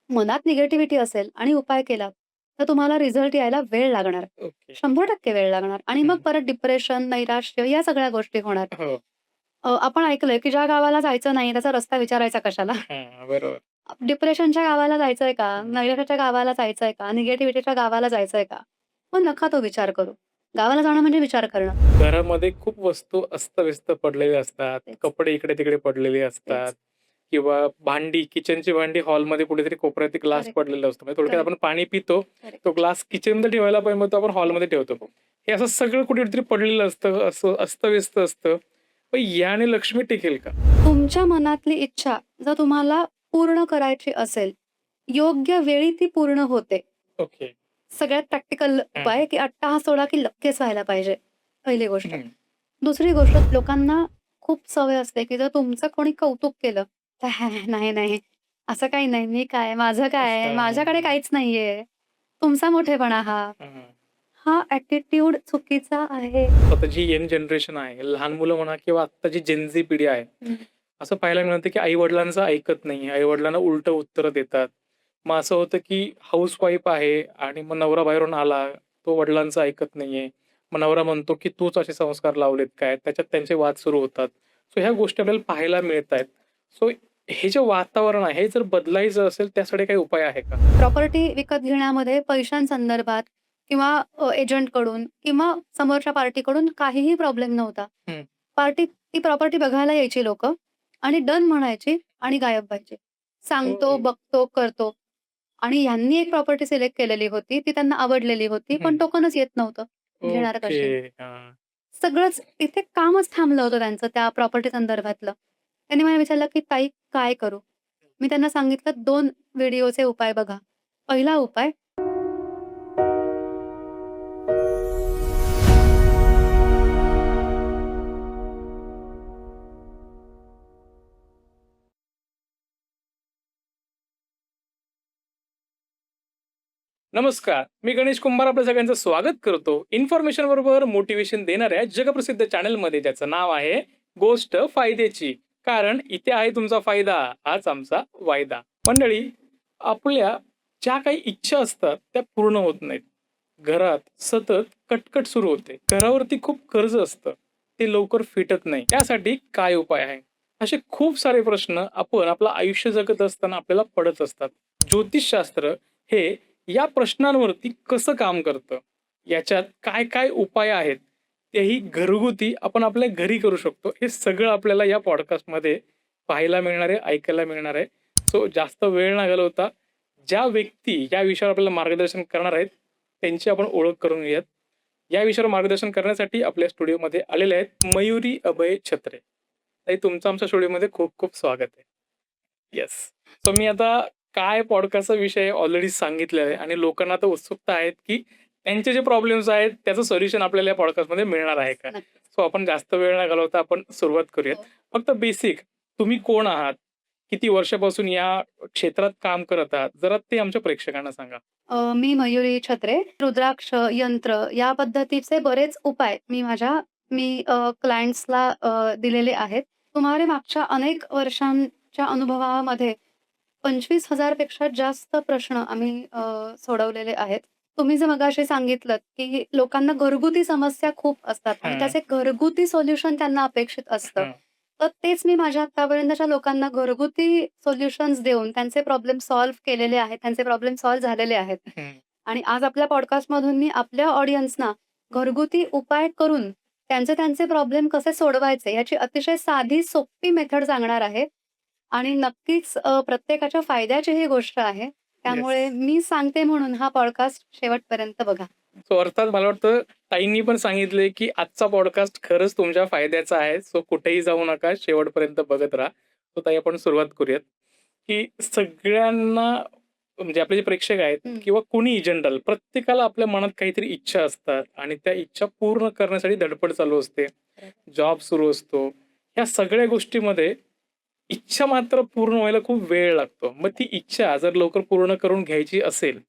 मनात निगेटिव्हिटी असेल आणि उपाय केला, तर तुम्हाला रिझल्ट यायला वेळ लागणार. ओके. 100% वेळ लागणार आणि मग हं. परत डिप्रेशन, नैराश्य या सगळ्या गोष्टी होणार. हो. आपण ऐकलंय, की ज्या गावाला जायचं नाही त्याचा रस्ता विचारायचा कशाला? हां, बरोबर. डिप्रेशनच्या गावाला जायचंय का? हं. नैराश्याच्या गावाला जायचंय का? निगेटिव्हिटीच्या गावाला जायचंय का? मग नका तो विचार करू. गावाला जाणं म्हणजे विचार करणं. घरामध्ये खूप वस्तू अस्तव्यस्त पडलेल्या असतात. तेच, कपडे इकडे-तिकडे पडलेले असतात तेच. किंवा भांडी, किचनची भांडी हॉलमध्ये कुठेतरी कोपऱ्यात ग्लास करेक्ट, पडलेला असतो. म्हणजे थोडक्यात करेक्ट, आपण पाणी पितो, तो करेक्ट. ग्लास किचनमध्ये ठेवायला पाहिजे, मग तो आपण हो, हॉलमध्ये ठेवतो. हो. हे असं सगळं कुठेतरी पडलेलं असतं, असं अस्तव्यस्त असतं. मग याने लक्ष्मी टिकेल का? तुमच्या मनातली इच्छा जर तुम्हाला पूर्ण करायची असेल, योग्य वेळी ती पूर्ण होते. ओके. सगळ्यात प्रॅक्टिकल हं, उपाय, की अट्टाहास सोडा की लगेच व्हायला पाहिजे, पहिली गोष्ट. हं. दुसरी गोष्ट लोकांना खूप सवय असते, की जर तुमचं कोणी कौतुक केलं, तर नाही, नाही, असं काही नाही, मी काय, माझं काय, माझ्याकडे असं काहीच नाहीये. तुमचा मोठेपणा हा. हं. हा ॲटिट्यूड चुकीचा आहे. आता जी यंग जनरेशन आहे, लहान मुलं म्हणा किंवा आत्ताची जेन झी पिढी आहे, हं. असं पाहायला मिळतं की आई-वडिलांचं ऐकत नाही. आई-वडिलांना उलटं उत्तरं देतात. मग असं होतं की हाउसवाईफ आहे आणि मग नवरा बाहेरून आला, तो वडिलांचं ऐकत नाहीये. मग नवरा म्हणतो की तूच असे संस्कार लावलेत काय? त्याच्यात त्यांचे वाद सुरू होतात. सो ह्या गोष्टी आपल्याला पाहायला मिळतायत. सो हे जे वातावरण आहे, हे जर बदलायचं असेल त्यासाठी काही उपाय आहे का? प्रॉपर्टी विकत घेण्यामध्ये पैशांसंदर्भात किंवा एजंटकडून किंवा समोरच्या पार्टीकडून काहीही प्रॉब्लेम नव्हता. हं. ती प्रॉपर्टी बघायला यायची लोकं आणि डन म्हणायची आणि गायब व्हायची. सांगतो, ओह! बघतो, करतो आणि ह्यांनी एक प्रॉपर्टी सिलेक्ट केलेली होती. ती त्यांना आवडलेली होती, पण हं. टोकनच येत नव्हतं. घेणार ओके. कसे? हां. सगळंच तिथे कामच थांबलं होतं त्यांचं त्या प्रॉपर्टी संदर्भातलं. त्यांनी मला विचारलं, की "ताई काय करू?" मी त्यांना सांगितलं 2 व्हिडिओचे उपाय बघा. पहिला उपाय नमस्कार. मी गणेश कुंभार आपल्या सगळ्यांचं स्वागत करतो. इन्फॉर्मेशन बरोबर मोटिव्हेशन देणाऱ्या जगप्रसिद्ध चॅनलमध्ये ज्याचं नाव आहे गोष्ट फायद्याची. कारण इथे आहे तुमचा फायदा, हाच आमचा वायदा. मंडळी, आपल्या ज्या काही इच्छा असतात त्या पूर्ण होत नाहीत. घरात सतत कटकट सुरू होते. घरावरती खूप कर्ज असतं. ते लवकर फिटत नाही. त्यासाठी काय उपाय आहे? असे खूप सारे प्रश्न आपण आपलं आयुष्य जगत असताना आपल्याला पडत असतात. ज्योतिषशास्त्र हे या प्रश्नांवरती कसं काम करतं? याच्यात काय-काय उपाय आहेत? तेही घरगुती आपण आपल्या घरी करू शकतो. हे सगळं आपल्याला या पॉडकास्टमध्ये पाहायला मिळणार आहे, ऐकायला मिळणार आहे. सो जास्त वेळ न घालवता ज्या व्यक्ती या विषयावर आपल्याला मार्गदर्शन करणार आहेत, त्यांची आपण ओळख करून घेऊयात. या विषयावर मार्गदर्शन करण्यासाठी आपल्या स्टुडिओमध्ये आलेले आहेत मयुरी अभय छत्रे. ताई, तुमचं आमच्या स्टुडिओमध्ये खूप-खूप स्वागत आहे. येस. सो मी आता काय पॉडकास्टचा विषय ऑलरेडी सांगितलेला आहे आणि लोकांना आता उत्सुकता आहेत, की त्यांचे जे प्रॉब्लेम्स आहेत त्याचं सोल्युशन आपल्याला या पॉडकास्टमध्ये मिळणार आहे का? नक्कीच. सो आपण जास्त वेळ न घालवता आपण सुरुवात करूयात. हो. फक्त बेसिक तुम्ही कोण आहात? किती वर्षापासून या क्षेत्रात काम करत आहात? जरा ते आमच्या प्रेक्षकांना सांगा. मी मयुरी छत्रे. रुद्राक्ष, यंत्र या पद्धतीचे बरेच उपाय मी क्लायंट्सला दिलेले आहेत. सुमारे मागच्या अनेक वर्षांच्या अनुभवामध्ये 25,000 पेक्षा जास्त प्रश्न आम्ही सोडवलेले आहेत. तुम्ही जे मगाशी सांगितलत, की लोकांना घरगुती समस्या खूप असतात आणि हां, त्याचे घरगुती सोल्युशन त्यांना अपेक्षित असतं. हां. तर तेच मी माझ्या आत्तापर्यंतच्या लोकांना घरगुती सोल्युशन्स देऊन त्यांचे प्रॉब्लेम सॉल्व्ह केलेले आहेत. त्यांचे प्रॉब्लेम सॉल्व्ह झालेले आहेत. हं. आणि आज आपल्या पॉडकास्टमधून मी आपल्या ऑडियन्सना घरगुती उपाय करून त्यांचे प्रॉब्लेम कसे सोडवायचे याची अतिशय साधी, सोपी मेथड सांगणार आहे. आणि नक्कीच प्रत्येकाच्या फायद्याची ही गोष्ट आहे. येस. त्यामुळे मी सांगते म्हणून हा पॉडकास्ट शेवटपर्यंत बघा. सो अर्थात मला वाटतं ताईंनी पण सांगितलंय, की आजचा पॉडकास्ट खरंच तुमच्या फायद्याचा आहे. सो कुठेही जाऊ नका. शेवटपर्यंत बघत राहा. सो ताई, आपण सुरुवात करूयात, की सगळ्यांना म्हणजे आपले जे प्रेक्षक आहेत हं. किंवा कोणीही जनरल प्रत्येकाला आपल्या मनात काहीतरी इच्छा असतात आणि त्या इच्छा पूर्ण करण्यासाठी धडपड चालू असते. जॉब सुरू असतो. ह्या सगळ्या गोष्टीमध्ये इच्छा मात्र पूर्ण व्हायला खूप वेळ लागतो. मग ती इच्छा जर लवकर पूर्ण करून घ्यायची असेल,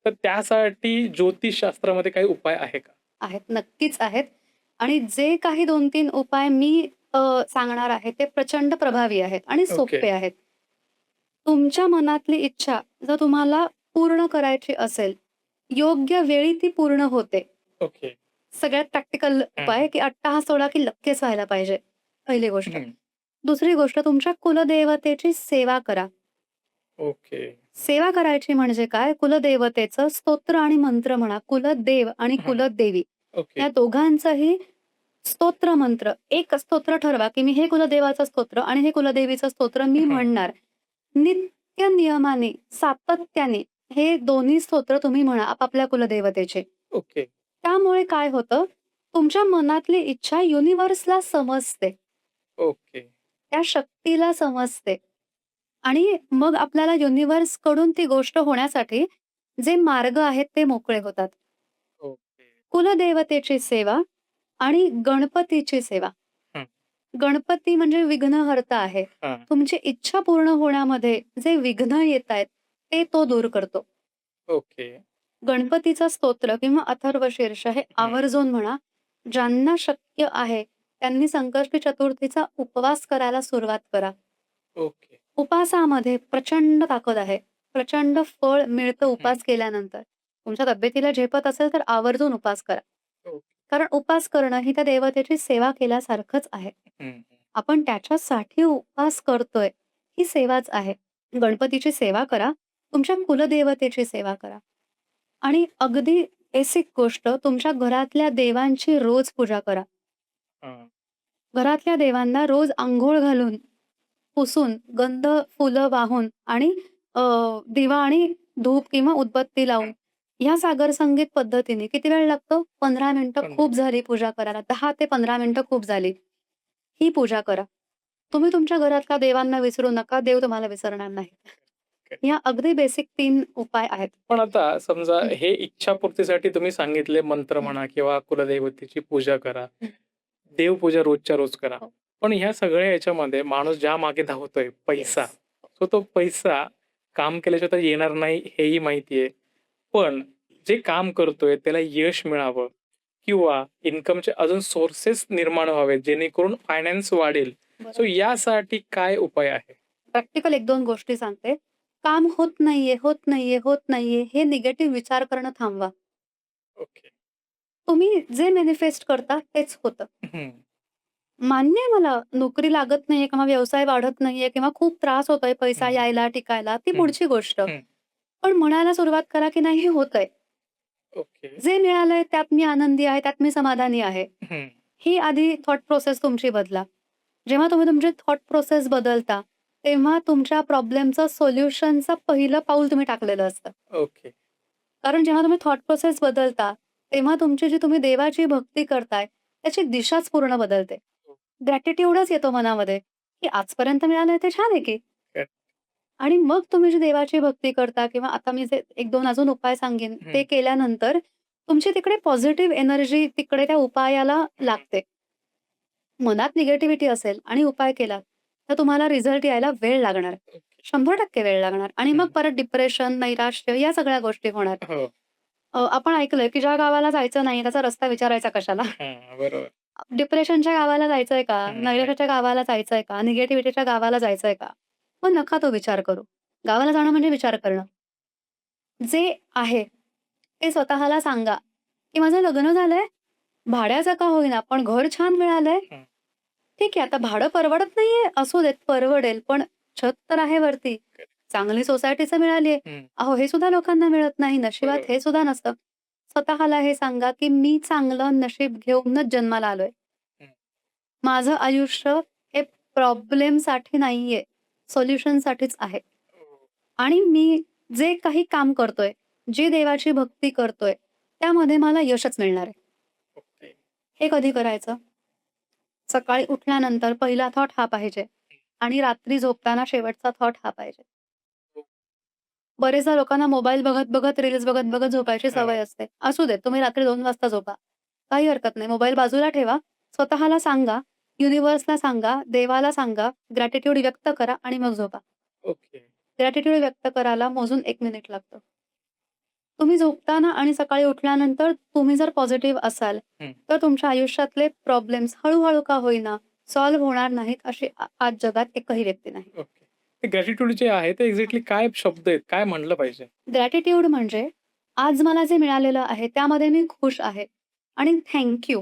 तर त्यासाठी ज्योतिषशास्त्रामध्ये काही उपाय आहे का? आहेत, नक्कीच आहेत. आणि जे काही 2-3 उपाय मी सांगणार आहे ते प्रचंड प्रभावी आहेत आणि ओके. सोपे आहेत. तुमच्या मनातली इच्छा जर तुम्हाला पूर्ण करायची असेल, योग्य वेळी ती पूर्ण होते. ओके. सगळ्यात प्रॅक्टिकल उपाय की अट्टाहास सोडा की लगेच व्हायला पाहिजे, पहिली गोष्ट. हं. दुसरी गोष्ट तुमच्या कुलदेवतेची सेवा करा. ओके. सेवा करायची म्हणजे काय? कुलदेवतेचं स्तोत्र आणि मंत्र म्हणा. कुलदेव आणि हां. कुलदेवी ओके. या दोघांचंही स्तोत्र मंत्र एक स्तोत्र ठरवा, की मी हे कुलदेवाचं स्तोत्र आणि हे कुलदेवीचं स्तोत्र मी हां. म्हणणार. नित्य नियमाने, सातत्याने हे दोन्ही स्तोत्र तुम्ही म्हणा आपापल्या कुलदेवतेचे. ओके. त्यामुळे काय होतं, तुमच्या मनातली इच्छा युनिव्हर्सला समजते. ओके. त्या शक्तीला समजते आणि मग आपल्याला युनिव्हर्सकडून ती गोष्ट होण्यासाठी जे मार्ग आहेत ते मोकळे होतात. ओके. कुलदेवतेची सेवा आणि गणपतीची सेवा. हं. गणपती म्हणजे विघ्नहर्ता आहे. हां. तुमची इच्छा पूर्ण होण्यामध्ये जे विघ्न येतायत, ते तो दूर करतो. ओके. गणपतीचं स्तोत्र किंवा अथर्वशीर्ष हे हं. आवर्जून म्हणा. ज्यांना शक्य आहे, त्यांनी संकष्टी चतुर्थीचा उपवास करायला सुरुवात करा. ओके. उपासामध्ये प्रचंड ताकद आहे. प्रचंड फळ मिळतं हं. उपास केल्यानंतर. तुमच्या तब्येतीला झेपत असेल तर आवर्जून उपास करा. ओके. कारण उपास करणं ही त्या देवतेची सेवा केल्यासारखंच आहे. हं. आपण त्याच्यासाठी उपवास करतोय, ही सेवाच आहे. गणपतीची सेवा करा, तुमच्या कुलदेवतेची सेवा करा आणि अगदी बेसिक गोष्ट तुमच्या घरातल्या देवांची रोज पूजा करा. हां. घरातल्या देवांना रोज अंघोळ घालून, पुसून, गंध, फुलं वाहून आणि अ, दिवा आणि धूप किंवा उदबत्ती लावून ह्या सागर संगीत पद्धतीने किती वेळ लागतो? 15 मिनिटं 15. खूप झाली पूजा करायला. 10 ते 15 मिनिटं खूप झाली. ही पूजा करा. तुम्ही तुमच्या घरातल्या देवांना विसरू नका. देव तुम्हाला विसरणार नाही. या अगदी बेसिक 3 उपाय आहेत. पण आता समजा हं, हे इच्छापूर्तीसाठी तुम्ही सांगितले मंत्र हं, म्हणा किंवा कुलदैवतेची पूजा करा. हं. देवपूजा रोजच्या रोज करा. हो. पण ह्या सगळ्या याच्यामध्ये माणूस ज्या मागे धावतोय पैसा. येस. सो तो पैसा काम केल्याशिवाय तर येणार नाही हेही माहिती आहे. पण जे काम करतोय त्याला यश मिळावं किंवा इन्कमचे अजून सोर्सेस निर्माण व्हावेत जेणेकरून फायनान्स वाढेल. सो बरोबर. यासाठी काय उपाय आहे? प्रॅक्टिकल 1-2 गोष्टी सांगते. काम होत नाहीये, होत नाहीये, होत नाहीये हे निगेटिव्ह विचार करणं थांबवा. ओके. तुम्ही जे मॅनिफेस्ट करता तेच होतं. हं, मान्य आहे मला नोकरी लागत नाहीये किंवा व्यवसाय वाढत नाहीये किंवा खूप त्रास होतोय पैसा हं, यायला, टिकायला, ती हं, पुढची गोष्ट. हं. पण म्हणायला सुरुवात करा, की नाही हे होतंय. ओके. जे मिळालंय त्यात मी आनंदी आहे, त्यात मी समाधानी आहे. हं. ही आधी थॉट प्रोसेस तुमची बदला. जेव्हा तुम्ही तुमची थॉट प्रोसेस बदलता, तेव्हा तुमच्या प्रॉब्लेमचं सोल्युशनचं पहिलं पाऊल तुम्ही टाकलेलं असतं. ओके. कारण जेव्हा तुम्ही थॉट प्रोसेस बदलता, तेव्हा तुमची जी तुम्ही देवाची भक्ती करताय, त्याची दिशाच पूर्ण बदलते. ग्रॅटिट्यूडच येतो मनामध्ये, की आजपर्यंत मिळालंय ते छान आहे की. करेक्ट. आणि मग तुम्ही जी देवाची भक्ती करता किंवा आता मी जे 1-2 अजून उपाय सांगेन, ते हं, केल्यानंतर तुमची तिकडे पॉझिटिव्ह एनर्जी तिकडे त्या उपायाला हं. लागते. मनात निगेटिव्हिटी असेल आणि उपाय केलात, तर तुम्हाला रिझल्ट यायला वेळ लागणार. ओके. 100% वेळ लागणार आणि मग हं. परत डिप्रेशन, नैराश्य या सगळ्या गोष्टी होणार. हो. आपण ऐकलंय, की ज्या गावाला जायचं नाही त्याचा रस्ता विचारायचा कशाला? हां, बरोबर. डिप्रेशनच्या गावाला जायचंय का? हं, हं. नैराश्याच्या गावाला जायचंय का? निगेटिव्हिटीच्या गावाला जायचंय का? मग नका तो विचार करू. गावाला जाणं म्हणजे विचार करणं. जे आहे ते स्वतःला सांगा, की माझं लग्न झालंय, भाड्याचं का होईना, पण घर छान मिळालंय. हं. ठीक आहे, आता भाडं परवडत नाहीये, असू देत परवडेल, पण छत तर आहे वरती. करेक्ट. चांगली सोसायटीचं मिळालीये. हं. अहो, हे सुद्धा लोकांना मिळत नाही. नशिबात बरोबर. हे सुद्धा नसतं. स्वतःला हे सांगा, की मी चांगलं नशीब घेऊनच जन्माला आलोय. हं. माझं आयुष्य हे प्रॉब्लेमसाठी नाहीये, सोल्युशनसाठीच आहे. हो. आणि मी जे काही काम करतोय, जी देवाची भक्ती करतोय, त्यामध्ये मला यशच मिळणार आहे. ओके. हे कधी करायचं? सकाळी उठल्यानंतर पहिला थॉट हा पाहिजे आणि रात्री झोपताना शेवटचा थॉट हा पाहिजे. हो. बरेचदा लोकांना मोबाईल बघत-बघत, रील्स बघत-बघत झोपायची हो. सवय असते. असू देत, तुम्ही रात्री 2 वाजता झोपा. काही हरकत नाही. मोबाईल बाजूला ठेवा. स्वतःला सांगा, युनिव्हर्सला सांगा, देवाला सांगा, ग्रॅटिट्यूड व्यक्त करा आणि मग झोपा. ओके. ग्रॅटिट्यूड व्यक्त करायला मोजून 1 मिनिट लागतं. तुम्ही झोपताना आणि सकाळी उठल्यानंतर तुम्ही जर पॉझिटिव्ह असाल, हं. तर तुमच्या आयुष्यातले प्रॉब्लेम्स हळू का होईना सॉल्व्ह होणार नाहीत, अशी आज जगात एकही व्यक्ती नाही. ओके. ते ग्रॅटिट्यूड जे आहे ते एक्झॅक्टली काय शब्द आहेत? काय म्हणलं पाहिजे? ग्रॅटिट्यूड म्हणजे आज मला जे मिळालेलं आहे त्यामध्ये मी खुश आहे आणि थँक यू.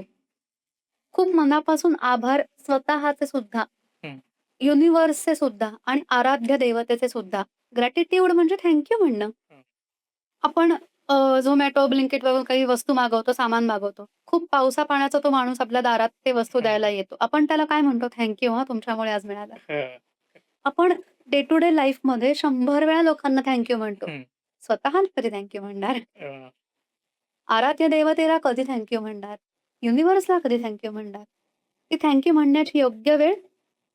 खूप मनापासून आभार स्वतःचे सुद्धा, हं. युनिव्हर्सचे सुद्धा आणि आराध्य देवतेचे सुद्धा. ग्रॅटिट्यूड म्हणजे थँक यू म्हणणं. हं. आपण Zomato, Blinkitवरून काही वस्तू मागवतो, सामान मागवतो. खूप पावसा-पाण्याचा तो माणूस आपल्या दारात ते वस्तू द्यायला हं. येतो. आपण त्याला काय म्हणतो? थँक यू तुमच्यामुळे आज मिळालं. हं. आपण डे टू डे लाईफमध्ये 100 वेळा लोकांना थँक यू म्हणतो. हं. स्वतःला कधी थँक यू म्हणणार? अ, आराध्य देवतेला कधी थँक यू म्हणणार? युनिव्हर्सला कधी थँक यू म्हणणार? ती थँक यू म्हणण्याची योग्य वेळ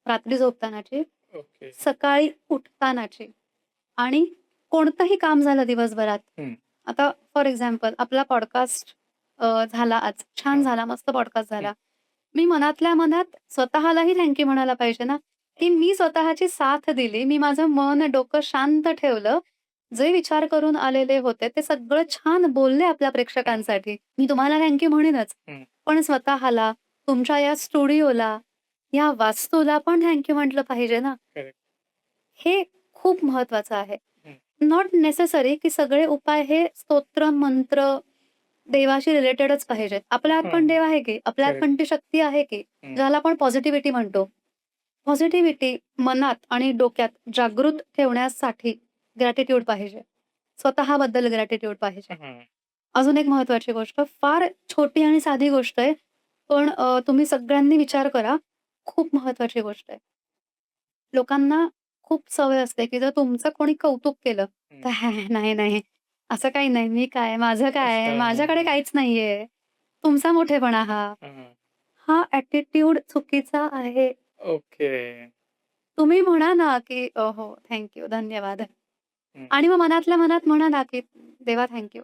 रात्री झोपतानाची, ओके. सकाळी उठतानाची आणि कोणतंही काम झालं दिवसभरात. हं. आता फॉर एक्झाम्पल आपला पॉडकास्ट झाला आज. छान हां. झाला, मस्त पॉडकास्ट हं. झाला. मी मनातल्या मनात स्वतःलाही थँक यू म्हणायला पाहिजे ना, की मी स्वतःची साथ दिली. मी माझं मन, डोकं शांत ठेवलं. जे विचार करून आलेले होते, ते सगळं छान बोलले आपल्या हं. प्रेक्षकांसाठी. मी तुम्हाला थँक यू म्हणेनच. हं. पण स्वतःला, तुमच्या या स्टुडिओला, या वास्तूला पण थँक यू म्हटलं पाहिजे ना. करेक्ट. हे खूप महत्वाचं आहे. हं. नॉट नेसेसरी की सगळे उपाय हे स्तोत्र, मंत्र, देवाशी रिलेटेडच पाहिजेत. आपल्या आत पण हां. देव आहे की, आपल्या आत करेक्ट. पण ती शक्ती आहे की, हं. ज्याला आपण पॉझिटिव्हिटी म्हणतो. पॉझिटिव्हिटी मनात आणि डोक्यात जागृत ठेवण्यासाठी ग्रॅटिट्यूड पाहिजे. स्वतःबद्दल ग्रॅटिट्यूड पाहिजे. हं. अजून एक महत्वाची गोष्ट, फार छोटी आणि साधी गोष्ट आहे. पण तुम्ही सगळ्यांनी विचार करा. खूप महत्वाची गोष्ट आहे. लोकांना खूप सवय असते, की जर तुमचं कोणी कौतुक केलं, हं. तर नाही, नाही, असं काही नाही. मी काय? माझं काय? माझ्याकडे अच्छा. काहीच नाहीये. तुमचा मोठेपणा हा. हां. हा ॲटिट्यूड चुकीचा आहे. ओके. तुम्ही म्हणा ना, की हो, थँक यू, धन्यवाद. हं. आणि मग मनातल्या मनात म्हणा ना, की देवा थँक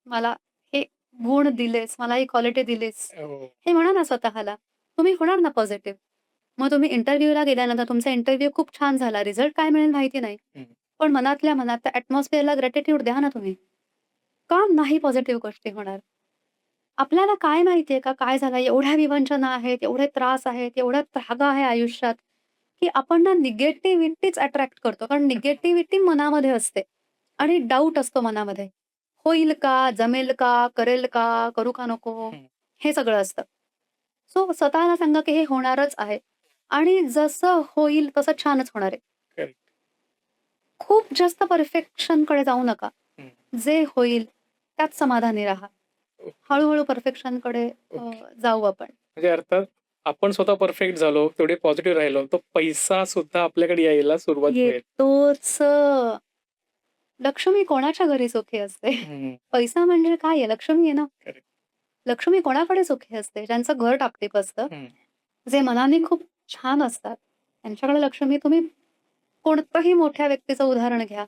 मला हे गुण दिलेस, मला ही क्वालिटी दिलीस. हो. हे म्हणा ना स्वतःला. तुम्ही होणार ना पॉझिटिव्ह. मग तुम्ही इंटरव्ह्यूला गेल्यानंतर तुमचा इंटरव्ह्यू खूप छान झाला. रिझल्ट काय मिळेल माहिती नाही. हं. पण मनातल्या मनात त्या ॲटमॉस्फिअरला ग्रॅटिट्यूड द्या ना तुम्ही. का नाही पॉझिटिव्ह गोष्टी होणार? आपल्याला काय माहितीये का काय झालं? एवढ्या विवंचना आहेत, एवढे त्रास आहेत, एवढा त्रागा आहे आयुष्यात, की आपण ना निगेटिव्हिटीच अट्रॅक्ट करतो. कारण निगेटिव्हिटी मनामध्ये असते आणि डाऊट असतो मनामध्ये. होईल का? जमेल का? करेल का? करू का नको? हं. हे सगळं असतं. सो स्वतःला सांगा, की हे होणारच आहे आणि जसं होईल तसं छानच होणार आहे. करेक्ट. खूप जास्त परफेक्शनकडे जाऊ नका. हं. जे होईल त्यात समाधानी राहा. ओके. हळू-हळू परफेक्शनकडे ओके. जाऊ आपण. म्हणजे अर्थात आपण स्वतः परफेक्ट झालो, तेवढे पॉझिटिव्ह राहिलो, तर पैसा सुद्धा आपल्याकडे यायला सुरुवात होईल. येतोच. लक्ष्मी कोणाच्या घरी सुखी असते? हं. पैसा म्हणजे काय आहे? लक्ष्मी आहे ना. करेक्ट. लक्ष्मी कोणाकडे सुखी असते? ज्यांचं घर टापटीप असतं, हं. जे मनाने खूप छान असतात, त्यांच्याकडे लक्ष्मी तुम्ही कोणतंही मोठ्या व्यक्तीचं उदाहरण घ्या.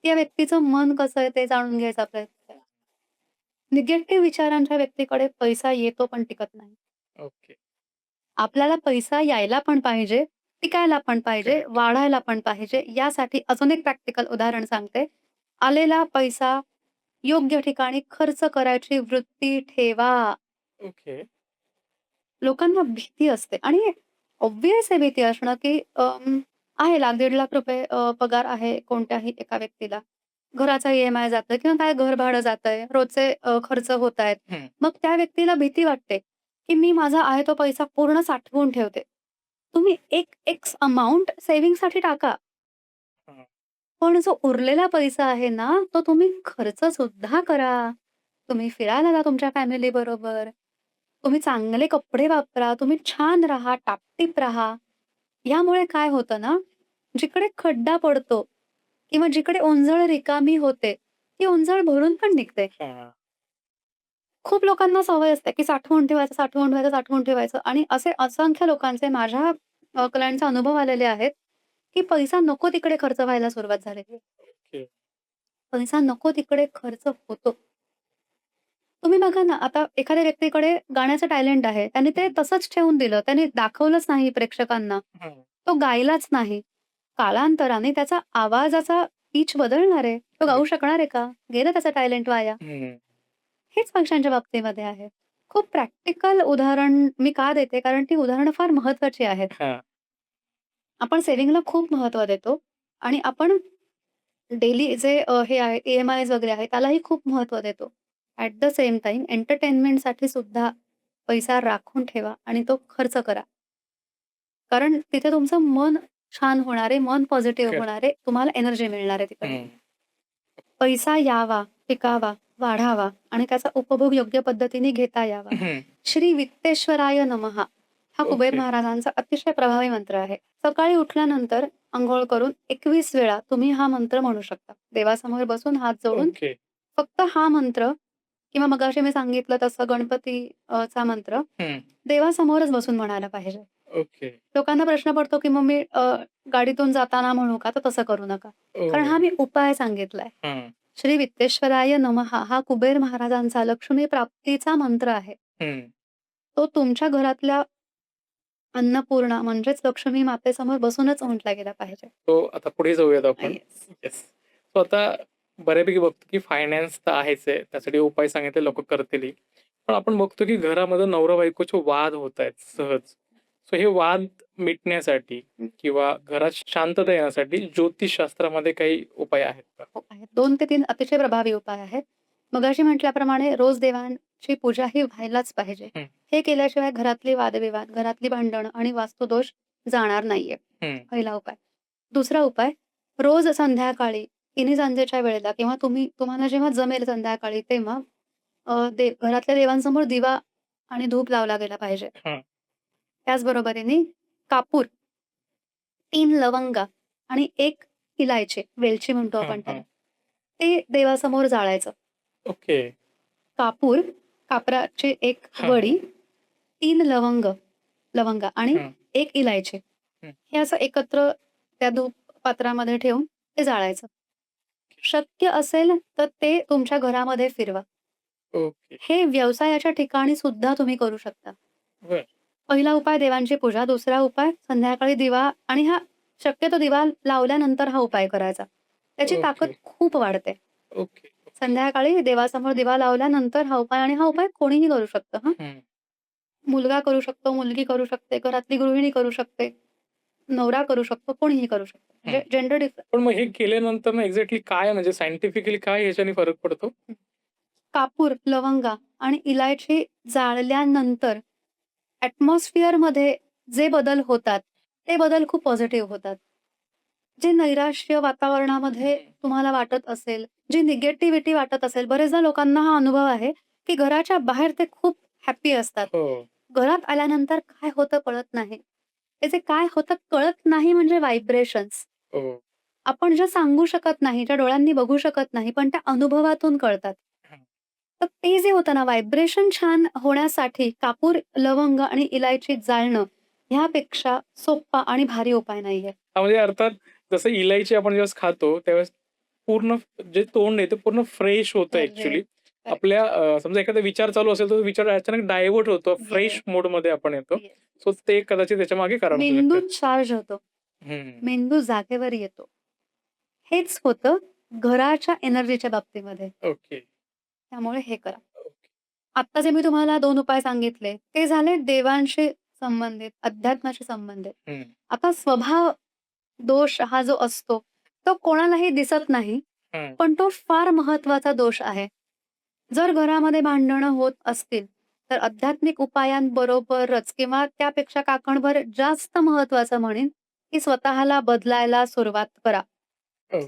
त्या व्यक्तीचं मन कसं आहे ते जाणून घ्यायचा प्रयत्न करा. निगेटिव्ह विचारांच्या व्यक्तीकडे पैसा येतो पण टिकत नाही. ओके. आपल्याला पैसा यायला पण पाहिजे, टिकायला पण पाहिजे, करेक्ट. वाढायला पण पाहिजे. यासाठी अजून एक प्रॅक्टिकल उदाहरण सांगते. आलेला पैसा योग्य ठिकाणी खर्च करायची वृत्ती ठेवा. ओके. लोकांना भीती असते आणि ऑब्व्हियस आहे भीती असणं, की आहे लाख, ₹1.5 लाख पगार आहे कोणत्याही एका व्यक्तीला. घराचा ई-एम-आय जातोय किंवा काय घर भाडं जातंय, रोजचे खर्च होतायत. हं. मग त्या व्यक्तीला भीती वाटते, की मी माझा आहे तो पैसा पूर्ण साठवून ठेवते. तुम्ही एक एक्स अमाउंट सेव्हिंगसाठी टाका. हां. पण जो उरलेला पैसा आहे ना, तो तुम्ही खर्च सुद्धा करा. तुम्ही फिरायला जा तुमच्या फॅमिलीबरोबर. तुम्ही चांगले कपडे वापरा. तुम्ही छान राहा, टापटीप राहा. यामुळे काय होतं ना, जिकडे खड्डा पडतो किंवा जिकडे ओंजळ रिकामी होते, ती ओंजळ भरून पण निघते. हां. खूप लोकांना सवय असते, की साठवून ठेवायचं, साठवून ठेवायचं, साठवून ठेवायचं आणि असे असंख्य लोकांचे माझ्या क्लायंटचे अनुभव आलेले आहेत, की पैसा नको तिकडे खर्च व्हायला सुरुवात झालेली आहे. ओके. पैसा नको तिकडे खर्च होतो. तुम्ही बघा ना, आता एखाद्या व्यक्तीकडे गाण्याचं टॅलेंट आहे. त्याने ते हं. तसंच ठेवून दिलं. त्याने दाखवलंच नाही प्रेक्षकांना. हं. तो गायलाच नाही. कालांतराने त्याचा आवाजाचा पिच बदलणार आहे. तो गाऊ करेक्ट. शकणार आहे का? गेलं त्याचं टॅलेंट वाया. हं. हेच पैशांच्या बाबतीमध्ये आहे. खूप प्रॅक्टिकल उदाहरण मी का देते? कारण ती उदाहरणं फार महत्त्वाची आहेत. हां. आपण सेव्हिंगला खूप महत्त्व देतो. आणि आपण डेली जे हे आहे ई-एम-आयज वगैरे आहे त्यालाही खूप महत्त्व देतो. ॲट द सेम टाईम एंटरटेनमेंटसाठी सुद्धा पैसा राखून ठेवा आणि तो खर्च करा. कारण तिथे तुमचं मन छान होणार आहे, मन पॉझिटिव्ह खरं. होणार आहे, तुम्हाला एनर्जी मिळणार आहे तिकडनं. हं. पैसा यावा, टिकावा, वाढावा आणि त्याचा उपभोग योग्य पद्धतीने घेता यावा. हं. श्री वित्तेश्वराय नमः हा कुबेर ओके. महाराजांचा अतिशय प्रभावी मंत्र आहे. सकाळी उठल्यानंतर अंघोळ करून 21 वेळा तुम्ही हा मंत्र म्हणू शकता. देवासमोर बसून हात जोडून ओके. फक्त हा मंत्र किंवा मगाशी मी सांगितलं तसं चा मंत्र हं. देवासमोरच बसून म्हणायला पाहिजे. ओके. लोकांना प्रश्न पडतो, की मग मी गाडीतून जाताना म्हणू का? तर तसं करू नका. कारण ओह! हा मी उपाय सांगितलाय. हं. श्री वित्तेश्वराय नमः हा कुबेर महाराजांचा लक्ष्मी प्राप्तीचा मंत्र आहे. हं. तो तुमच्या घरातल्या अन्नपूर्णा म्हणजेच लक्ष्मी मातेसमोर बसूनच म्हटला गेला पाहिजे. तो आता पुढे जाऊयात आपण. येस. येस. सो आता बऱ्यापैकी बघतो, की फायनान्स तर आहेच आहे. त्यासाठी उपाय सांगितले लोकं करतीलही. पण आपण बघतो, की घरामध्ये नवरा-बायकोचे वाद होतायत सहज. सो हे वाद मिटण्यासाठी किंवा घरात शांतता येण्यासाठी ज्योतिषशास्त्रामध्ये काही उपाय आहेत का? हो, आहेत. 2 ते 3 अतिशय प्रभावी उपाय आहेत. मगाशी म्हटल्याप्रमाणे रोज देवांची पूजा ही व्हायलाच पाहिजे. हं. हे केल्याशिवाय घरातले वादविवाद, घरातली भांडणं आणि वास्तुदोष जाणार नाहीये. हं. पहिला उपाय. दुसरा उपाय, रोज संध्याकाळी तिन्ही सांजेच्या वेळेला किंवा तुम्हाला जेव्हा जमेल संध्याकाळी तेव्हा घरातल्या देवांसमोर दिवा आणि धूप लावला गेला पाहिजे. हां. त्याचबरोबरीने कापूर, 3 लवंगा आणि 1 इलायची, वेलची म्हणतो हां, आपण त्याला. हां. ते देवासमोर जाळायचं. ओके. कापूर, कापराची 1 हां, वडी, 3 लवंगा आणि हां. 1 इलायची. हं. हे असं एकत्र त्या धूप पात्रामध्ये ठेवून ते जाळायचं. शक्य असेल तर ते तुमच्या घरामध्ये फिरवा. ओके. हे व्यवसायाच्या ठिकाणी सुद्धा तुम्ही करू शकता. बरं. पहिला उपाय देवांची पूजा, दुसरा उपाय संध्याकाळी दिवा आणि हा शक्यतो दिवा लावल्यानंतर हा उपाय करायचा. त्याची ताकद ओके. खूप वाढते. ओके. संध्याकाळी देवासमोर दिवा लावल्यानंतर हा उपाय आणि हा उपाय कोणीही करू शकतं हां. हं. मुलगा करू शकतो, मुलगी करू शकते, घरातली गृहिणी करू शकते, नवरा करू शकतो, कोणीही करू शकतो. हं. म्हणजे जेंडर पण मग हे केल्यानंतर ना एक्झॅक्टली काय म्हणजे सायंटिफिकली काय ह्याच्याने फरक पडतो? कापूर, लवंगा आणि इलायची जाळल्यानंतर ॲटमॉस्फिअरमध्ये जे बदल होतात, ते बदल खूप पॉझिटिव्ह होतात. जे नैराश्य वातावरणामध्ये हं. तुम्हाला वाटत असेल, जी निगेटिव्हिटी वाटत असेल, बरेचदा लोकांना हा अनुभव आहे, की घराच्या बाहेर ते खूप हॅपी असतात. हो. घरात आल्यानंतर काय होतं कळत नाही. ते जे काय होतं कळत नाही म्हणजे व्हायब्रेशन्स. हो. आपण ज्या सांगू शकत नाही, ज्या डोळ्यांनी बघू शकत नाही, पण त्या अनुभवातून कळतात. हं. तर ते जे होतं ना व्हायब्रेशन छान होण्यासाठी कापूर, लवंग आणि इलायची जाळणं ह्यापेक्षा सोप्पा आणि भारी उपाय नाहीये. हां, म्हणजे अर्थात जसं इलायची आपण ज्यावेळेस खातो, त्यावेळेस पूर्ण जे तोंड आहे ते पूर्ण फ्रेश होतं करेक्ट, ॲक्चुअली. करेक्ट. आपल्या समजा एखादा विचार चालू असेल, तर तो विचार अचानक डायव्हर्ट होतो. फ्रेश येस, मोडमध्ये आपण येतो. येस. सो ते कदाचित त्याच्यामागे कारण असू मेंदू शकतं. चार्ज होतो. हं. मेंदू जागेवर येतो. हेच होतं घराच्या एनर्जीच्या बाबतीमध्ये. ओके. त्यामुळे हे करा. ओके. आत्ता जे मी तुम्हाला 2 उपाय सांगितले, ते झाले देवांशी संबंधित, अध्यात्माशी संबंधित. हं. आता स्वभाव दोष हा जो असतो, तो कोणालाही दिसत नाही, हं. पण तो फार महत्वाचा दोष आहे. जर घरामध्ये भांडणं होत असतील, तर आध्यात्मिक उपायांबरोबरच किंवा त्यापेक्षा काकणभर जास्त महत्वाचं म्हणेन, की स्वतःला बदलायला सुरुवात करा. ओके.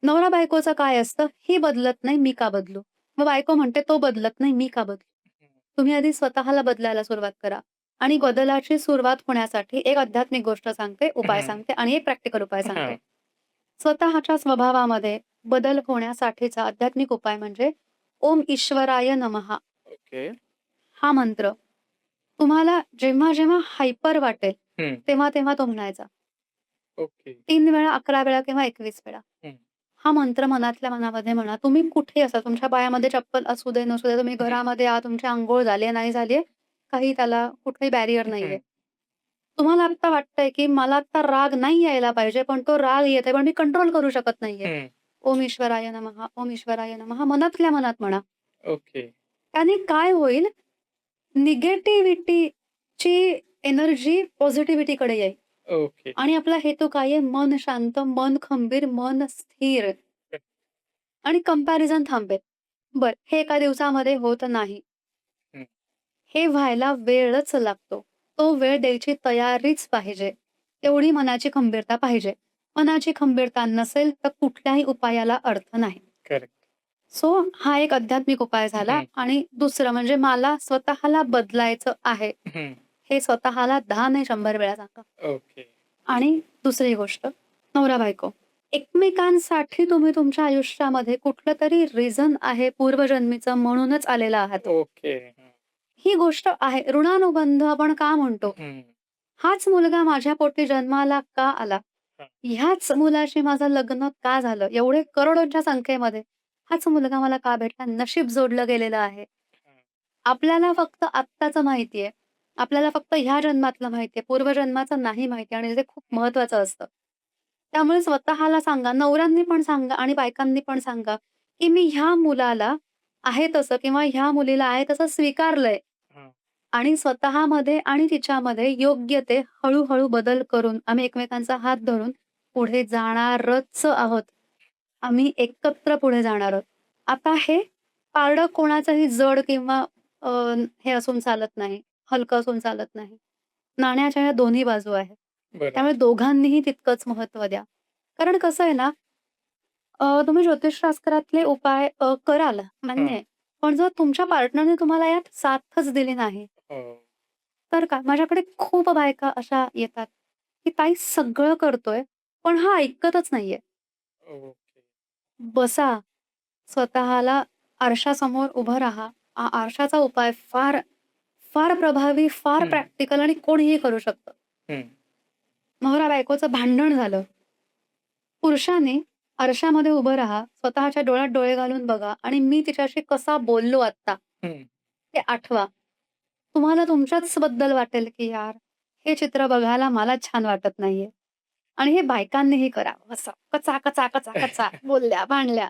नवरा-बायकोचं काय असतं, "ही बदलत नाही, मी का बदलू?" मग बायको म्हणते, "तो बदलत नाही, मी का बदलू?" हं. तुम्ही आधी स्वतःला बदलायला सुरुवात करा आणि बदलाची सुरुवात होण्यासाठी एक आध्यात्मिक गोष्ट सांगते, उपाय हं. सांगते आणि एक प्रॅक्टिकल उपाय सांगते. हां. स्वतःच्या स्वभावामध्ये बदल होण्यासाठीचा आध्यात्मिक उपाय म्हणजे ओम ईश्वराय नमः ओके. हा मंत्र तुम्हाला जेव्हा-जेव्हा हायपर वाटेल, हं. तेव्हा-तेव्हा तो म्हणायचा. ओके. 3 वेळा, 11 वेळा किंवा 21 वेळा. हं. हा मंत्र मनातल्या मनामध्ये म्हणा. तुम्ही कुठेही असा, तुमच्या पायामध्ये चप्पल असू दे, नसू दे, तुम्ही हं. घरामध्ये आहात, तुमची अंघोळ झाली आहे, नाही झाली आहे, काही त्याला कुठलाही बॅरियर नाहीये. हं. तुम्हाला आत्ता वाटतंय, की मला आत्ता राग नाही यायला पाहिजे, पण तो राग येतोय, पण मी कंट्रोल करू शकत नाहीये. हं. ओम ईश्वराय नमः, ओम ईश्वराय नमः मनातल्या मनात म्हणा. ओके. त्याने काय होईल, निगेटिव्हिटीची एनर्जी पॉझिटिव्हिटीकडे येईल. ओके. आणि आपला हेतू काय आहे? मन शांत, मन खंबीर, मन स्थिर आणि कंपॅरिझन थांबेल. बरं, हे एका दिवसामध्ये होत नाही. हं. हे व्हायला वेळच लागतो. तो वेळ द्यायची तयारीच पाहिजे. तेवढी मनाची खंबीरता पाहिजे. मनाची खंबीरता नसेल, तर कुठल्याही उपायाला अर्थ नाही. करेक्ट. सो हा एक आध्यात्मिक उपाय झाला हं, आणि दुसरं म्हणजे मला स्वतःला बदलायचं आहे. हं. हे स्वतःला 10 नाही 100 वेळा सांगा. ओके. आणि दुसरी गोष्ट, नवरा-बायको. एकमेकांसाठी तुम्ही तुमच्या आयुष्यामध्ये कुठलंतरी रिझन आहे पूर्वजन्मीचं म्हणूनच आलेला आहात. ओके. हं, ही गोष्ट आहे. ऋणानुबंध आपण का म्हणतो? हं. हाच मुलगा माझ्या पोटी जन्माला का आला? हां, ह्याच मुलाशी माझं लग्न का झालं? एवढे करोडोंच्या संख्येमध्ये हाच मुलगा मला का भेटला? नशीब जोडलं गेलेलं आहे. हां. आपल्याला फक्त आत्ताचं माहिती आहे. आपल्याला फक्त ह्या जन्मातलं माहिती आहे. पूर्वजन्माचं नाही माहिती आणि ते खूप महत्वाचं असतं. त्यामुळे स्वतःला सांगा, नवऱ्यांनी पण सांगा आणि बायकांनी पण सांगा, की मी ह्या मुलाला आहे तसं किंवा ह्या मुलीला आहे तसं स्वीकारलंय. हां. आणि स्वतःमध्ये आणि तिच्यामध्ये योग्य ते हळू-हळू बदल करून आम्ही एकमेकांचा हात धरून पुढे जाणारच आहोत. आम्ही एकत्र पुढे जाणार आहोत. आता हे पारडं कोणाचंही जड किंवा अ, हे असून चालत नाही, हलकं असून चालत नाही. नाण्याच्या ह्या दोन्ही बाजू आहेत. बरोबर. त्यामुळे दोघांनीही तितकंच महत्त्व द्या. कारण कसं आहे ना, तुम्ही ज्योतिषशास्त्रातले उपाय कराल मान्य हां. आहे. पण जर तुमच्या पार्टनरने तुम्हाला यात साथच दिली नाही हो. तर का माझ्याकडे खूप बायका अशा येतात, की ताई सगळं करतोय, पण हा ऐकतच नाहीये. ओके. बसा, स्वतःला आरशासमोर उभं राहा. आरशाचा उपाय फार, फार प्रभावी, फार हं, प्रॅक्टिकल आणि कोणीही करू शकतं. हं. नवरा-बायकोचं भांडण झालं. पुरुषाने आरशामध्ये उभं राहा, स्वतःच्या डोळ्यात डोळे घालून बघा आणि मी तिच्याशी कसा बोललो आत्ता, हं. ते आठवा. तुम्हाला तुमच्याच बद्दल वाटेल, की यार हे चित्र बघायला मला छान वाटत नाहीये. आणि हे बायकांनीही करावं असं. कचा, कचा, कचा, कचा बोलल्या, भांडल्या.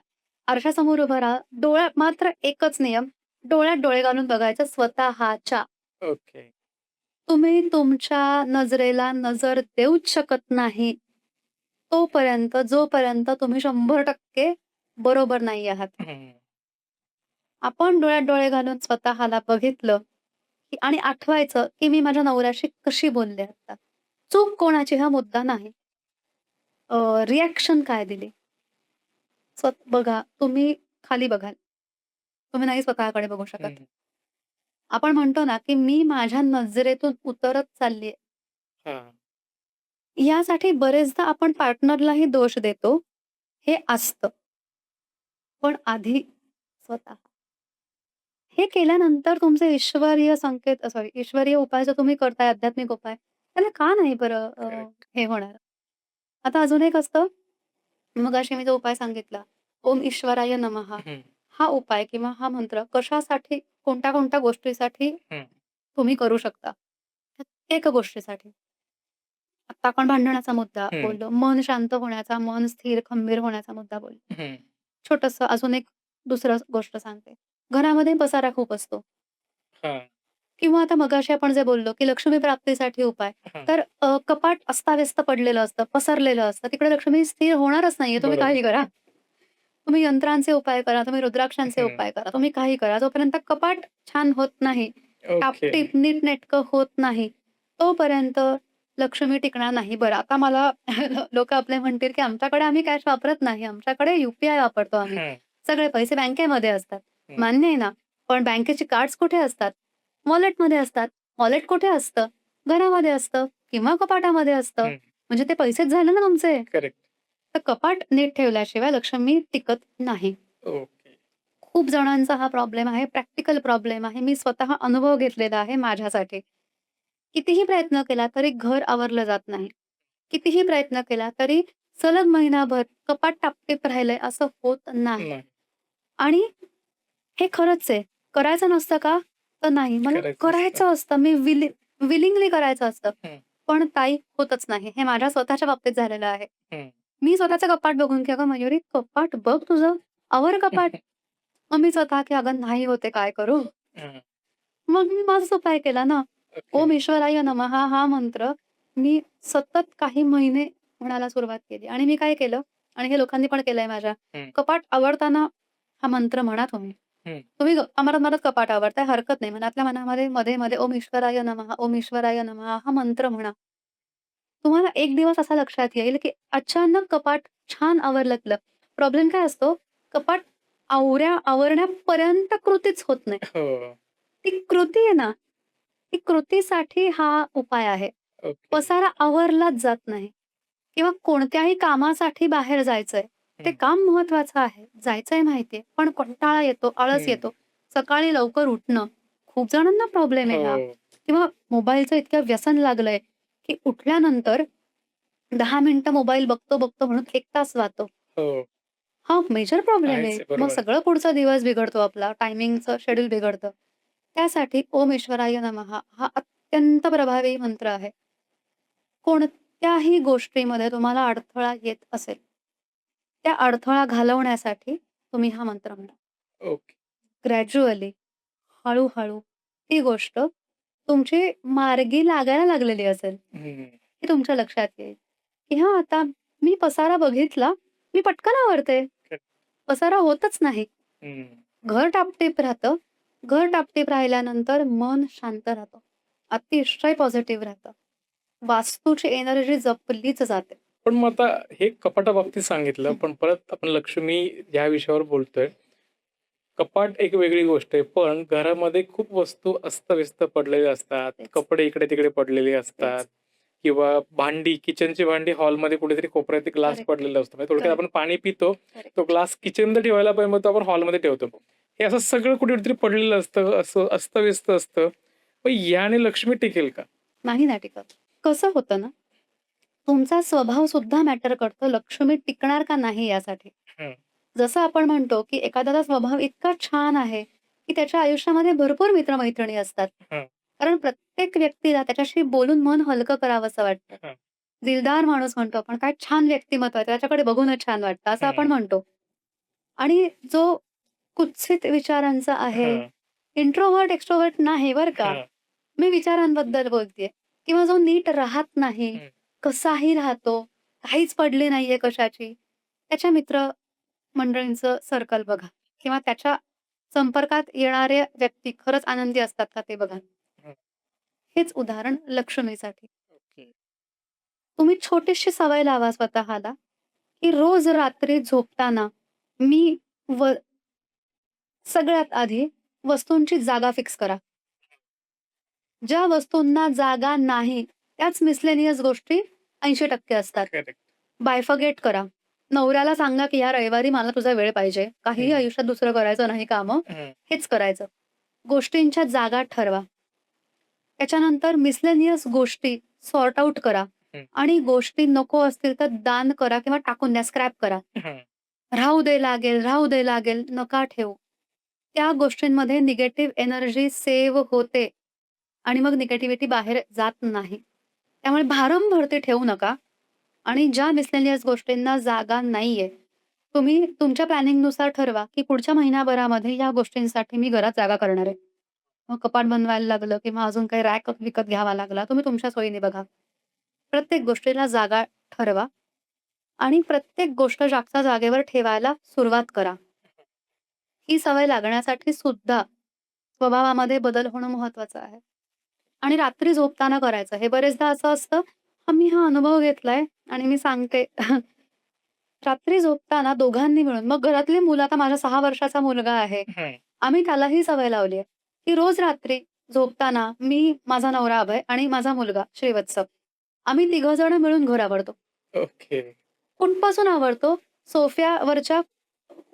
आरशासमोर उभं राहा. डोळ्यात मात्र एकच नियम, डोळ्यात डोळे घालून बघायचं स्वतःच्या. ओके. तुम्ही तुमच्या नजरेला नजर देऊच शकत नाही, जोपर्यंत तुम्ही 100% बरोबर नाही आहात. हं. आपण डोळ्यात डोळे घालून स्वतःला बघितलं, की आणि आठवायचं, की मी माझ्या नवऱ्याशी कशी बोलले आता. चूक कोणाची हा मुद्दा नाही. रिएक्शन काय दिली? बघा, तुम्ही खाली बघाल. तुम्ही नाही स्वतःकडे बघू शकत. हं. आपण म्हणतो ना, की मी माझ्या नजरेतून उतरत चाललीये. हां. यासाठी बरेचदा आपण पार्टनरलाही दोष देतो. हे असतं. पण आधी स्वतः. हे केल्यानंतर तुमचे ईश्वरीय संकेत सॉरी ईश्वरीय उपाय जर तुम्ही करताय, आध्यात्मिक उपाय, त्याला का नाही बरं करेक्ट. हे होणार? आता अजून एक असतं, मगाशी मी जो उपाय सांगितला, ओम ईश्वराय नमः हं, हा उपाय किंवा हा मंत्र कशासाठी, कोणत्या-कोणत्या गोष्टीसाठी हं, तुम्ही करू शकता. प्रत्येक गोष्टीसाठी. आत्ता आपण भांडणाचा मुद्दा हं, बोललो, मन शांत होण्याचा, मन स्थिर, खंबीर होण्याचा मुद्दा बोललो. हं. छोटंसं अजून एक दुसरं गोष्ट सांगते. घरामध्ये पसारा खूप असतो हां, किंवा आता मगाशी आपण जे बोललो, की लक्ष्मी प्राप्तीसाठी उपाय. हां. तर कपाट अस्ताव्यस्त पडलेलं असतं, पसरलेलं असतं. तिकडे लक्ष्मी स्थिर होणारच नाहीये. तुम्ही बरोबर. काही करा. तुम्ही यंत्रांचे उपाय करा, तुम्ही रुद्राक्षांचे हं. उपाय करा, तुम्ही काही करा. जोपर्यंत कपाट छान होत नाही, ओके. टापटीप, नीटनेटकं होत नाही, तोपर्यंत लक्ष्मी टिकणार नाही. बरं, आता मला लोकं आपले म्हणतील, की आमच्याकडे आम्ही कॅश वापरत नाही. आमच्याकडे यू-पी-आय वापरतो आम्ही. हं, सगळे पैसे बँकेमध्ये असतात. हं, मान्य आहे ना. पण बँकेचे कार्ड्स कुठे असतात? वॉलेटमध्ये असतात. वॉलेट कुठे असतं? घरामध्ये असतं किंवा कपाटामध्ये असतं. हं. म्हणजे ते पैसेच झाले ना तुमचे. करेक्ट. तर कपाट नीट ठेवल्याशिवाय लक्ष्मी टिकत नाही. ओके. खूप जणांचा हा प्रॉब्लेम आहे. प्रॅक्टिकल प्रॉब्लेम आहे. मी स्वतः अनुभव घेतलेला आहे माझ्यासाठी. कितीही प्रयत्न केला तरी घर आवरलं जात नाही. कितीही प्रयत्न केला तरी सलग महिनाभर कपाट टापटीप राहिलंय असं होत नाही. नाही. आणि हे खरंच आहे. करायचं नसतं का? तर नाही. मला करायचं असतं. करायचं असतं. मी विलिंगली करायचं असतं. हं, पण ताई होतच नाही. हे माझ्या स्वतःच्या बाबतीत झालेलं आहे. हं. मी स्वतःचं कपाट बघून, की "अगं मयुरी कपाट बघ तुझं, आवर कपाट." मग मी स्वतः, की "अगं नाही होत काय करू?" हं. मग मी माझाच उपाय केला ना. ओके. ओम ईश्वराय नमः हा मंत्र मी सतत काही महिने म्हणायला सुरुवात केली आणि मी काय केलं आणि हे लोकांनी पण केलंय माझ्या. हं, कपाट आवरताना हा मंत्र म्हणा तुम्ही. हं. तुम्ही मनात कपाट आवरताय हरकत नाही. मनातल्या मनामध्ये मध्ये-मध्ये ओम ईश्वराय नमः, ओम ईश्वराय नमः हा मंत्र म्हणा. तुम्हाला एक दिवस असा लक्षात येईल, की अचानक कपाट छान आवरलं गेलं. प्रॉब्लेम काय असतो, कपाट आवरण्यापर्यंत कृतीच होत नाही. हो. ती कृती आहे ना, ती कृतीसाठी हा उपाय आहे. ओके. पसारा आवरलाच जात नाही किंवा कोणत्याही कामासाठी बाहेर जायचंय. ते हं, काम महत्वाचं आहे. जायचंय माहितीये, पण कंटाळा येतो, आळस हं. येतो. सकाळी लवकर उठणं, खूप जणांना प्रॉब्लेम आहे हा हो, किंवा मोबाईलचं इतकं व्यसन लागलंय, की उठल्यानंतर 10 मिनिटं मोबाईल बघतो म्हणून 1 तास जातो. हो. हा मेजर प्रॉब्लेम आहेच आहे. आहे. मग बरोबर आहे. सगळं पुढचा दिवस बिघडतो आपला, टायमिंगचं शेड्यूल बिघडतं. त्यासाठी ओम ईश्वराय नमः हा अत्यंत प्रभावी मंत्र आहे. कोणत्याही गोष्टीमध्ये तुम्हाला अडथळा येत असेल, त्या अडथळा घालवण्यासाठी तुम्ही हा मंत्र म्हणा. ओके. ग्रॅज्युअली, हळू-हळू ती गोष्ट तुमची मार्गी लागायला लागलेली असेल. हं, हे तुमच्या लक्षात येईल, की हां, आता मी पसारा बघितला, मी पटकन आवरते. पसारा होतच नाही. हं. घर टापटीप राहतं. घर टापटीप राहिल्यानंतर मन शांत राहतं. अतिशय पॉझिटिव्ह राहतं. वास्तूची एनर्जी जपलीच जाते. पण मग आता हे कपाटाबाबतीत सांगितलं, हं, पण परत आपण लक्ष्मी या विषयावर बोलतोय. कपाट एक वेगळी गोष्ट आहे, पण घरामध्ये खूप वस्तू अस्तव्यस्त पडलेल्या असतात. तेच, कपडे इकडे-तिकडे पडलेले असतात तेच. किंवा भांडी, किचनची भांडी हॉलमध्ये कुठेतरी कोपऱ्यात एक ग्लास करेक्ट, पडलेला असतो. म्हणजे थोडक्यात करेक्ट, आपण पाणी पितो, तो करेक्ट. ग्लास किचनमध्ये ठेवायला पाहिजे, मग तो आपण हॉलमध्ये ठेवतो. हे असं सगळं कुठेतरी पडलेलं असतं, असं अस्तव्यस्त असतं. मग याने लक्ष्मी टिकेल का? नाही ना टिकत. कसं होतं ना, तुमचा स्वभाव सुद्धा मॅटर करतो लक्ष्मी टिकणार का नाही यासाठी. हं, जसं आपण म्हणतो, की एखाद्याचा स्वभाव इतका छान आहे, की त्याच्या आयुष्यामध्ये भरपूर मित्र-मैत्रिणी असतात. हं, कारण प्रत्येक व्यक्तीला त्याच्याशी बोलून मन हलकं करावंसं वाटतं. हं, दिलदार माणूस म्हणतो आपण, काय छान व्यक्तिमत्व आहे, त्याच्याकडे बघूनच छान वाटतं, असं आपण हं, म्हणतो. आणि जो कुत्सित विचारांचा आहे, हं, इंट्रोव्हर्ट, एक्स्ट्रोव्हर्ट नाही बरं का. हं, मी विचारांबद्दल बोलतेय किंवा जो नीट राहत नाही, हं. कसाही राहतो, काहीच पडली नाहीये कशाची, त्याच्या मंडळींचं सर्कल बघा किंवा त्याच्या संपर्कात येणाऱ्या व्यक्ती खरंच आनंदी असतात का ते बघा. हं. हेच उदाहरण लक्ष्मीसाठी. ओके. तुम्ही छोटीशी सवय लावा स्वतःला, की रोज रात्री झोपताना मी व सगळ्यात आधी वस्तूंची जागा फिक्स करा. ज्या वस्तूंना जागा नाही, त्याच मिसलेनियस गोष्टी 80% असतात. करेक्ट. बायफर्गेट करा. नवऱ्याला सांगा, की "या रविवारी मला तुझा वेळ पाहिजे. काहीही हं, आयुष्यात दुसरं करायचं नाही कामं, हं, हेच करायचं." गोष्टींच्या जागा ठरवा. त्याच्यानंतर मिसलेनियस गोष्टी सॉर्ट आउट करा हं, आणि गोष्टी नको असतील तर दान करा किंवा टाकून द्या, स्क्रॅप करा. हं. राहू दे लागेल, नका ठेवू. त्या गोष्टींमध्ये निगेटिव्ह एनर्जी सेव्ह होते आणि मग निगेटिव्हिटी बाहेर जात नाही. त्यामुळे भारंभार ते ठेवू नका आणि ज्या मिसलेनियस गोष्टींना जागा नाहीये, तुम्ही तुमच्या प्लॅनिंगनुसार ठरवा, की पुढच्या महिन्याभरामध्ये या गोष्टींसाठी मी घरात जागा करणार आहे. मग कपाट बनवायला लागलं किंवा अजून काही रॅक विकत घ्यावा लागला, तुम्ही तुमच्या सोयीने बघा. प्रत्येक गोष्टीला जागा ठरवा आणि प्रत्येक गोष्ट जागच्या जागेवर ठेवायला सुरुवात करा. ही सवय लागण्यासाठी सुद्धा स्वभावामध्ये बदल होणं महत्वाचं आहे. आणि रात्री झोपताना करायचं. हे बरेचदा असं असतं, मी हा अनुभव घेतलाय आणि मी सांगते. रात्री झोपताना दोघांनी मिळून मग घरातली मुलं आता माझा 6 वर्षाचा मुलगा आहे. हं. आम्ही त्यालाही सवय लावली आहे, की रोज रात्री झोपताना मी, माझा नवरा अभय आणि माझा मुलगा श्रीवत्स आम्ही तिघं जण मिळून घर आवरतो. ओके. कुठपासून आवरतो? सोफ्यावरच्या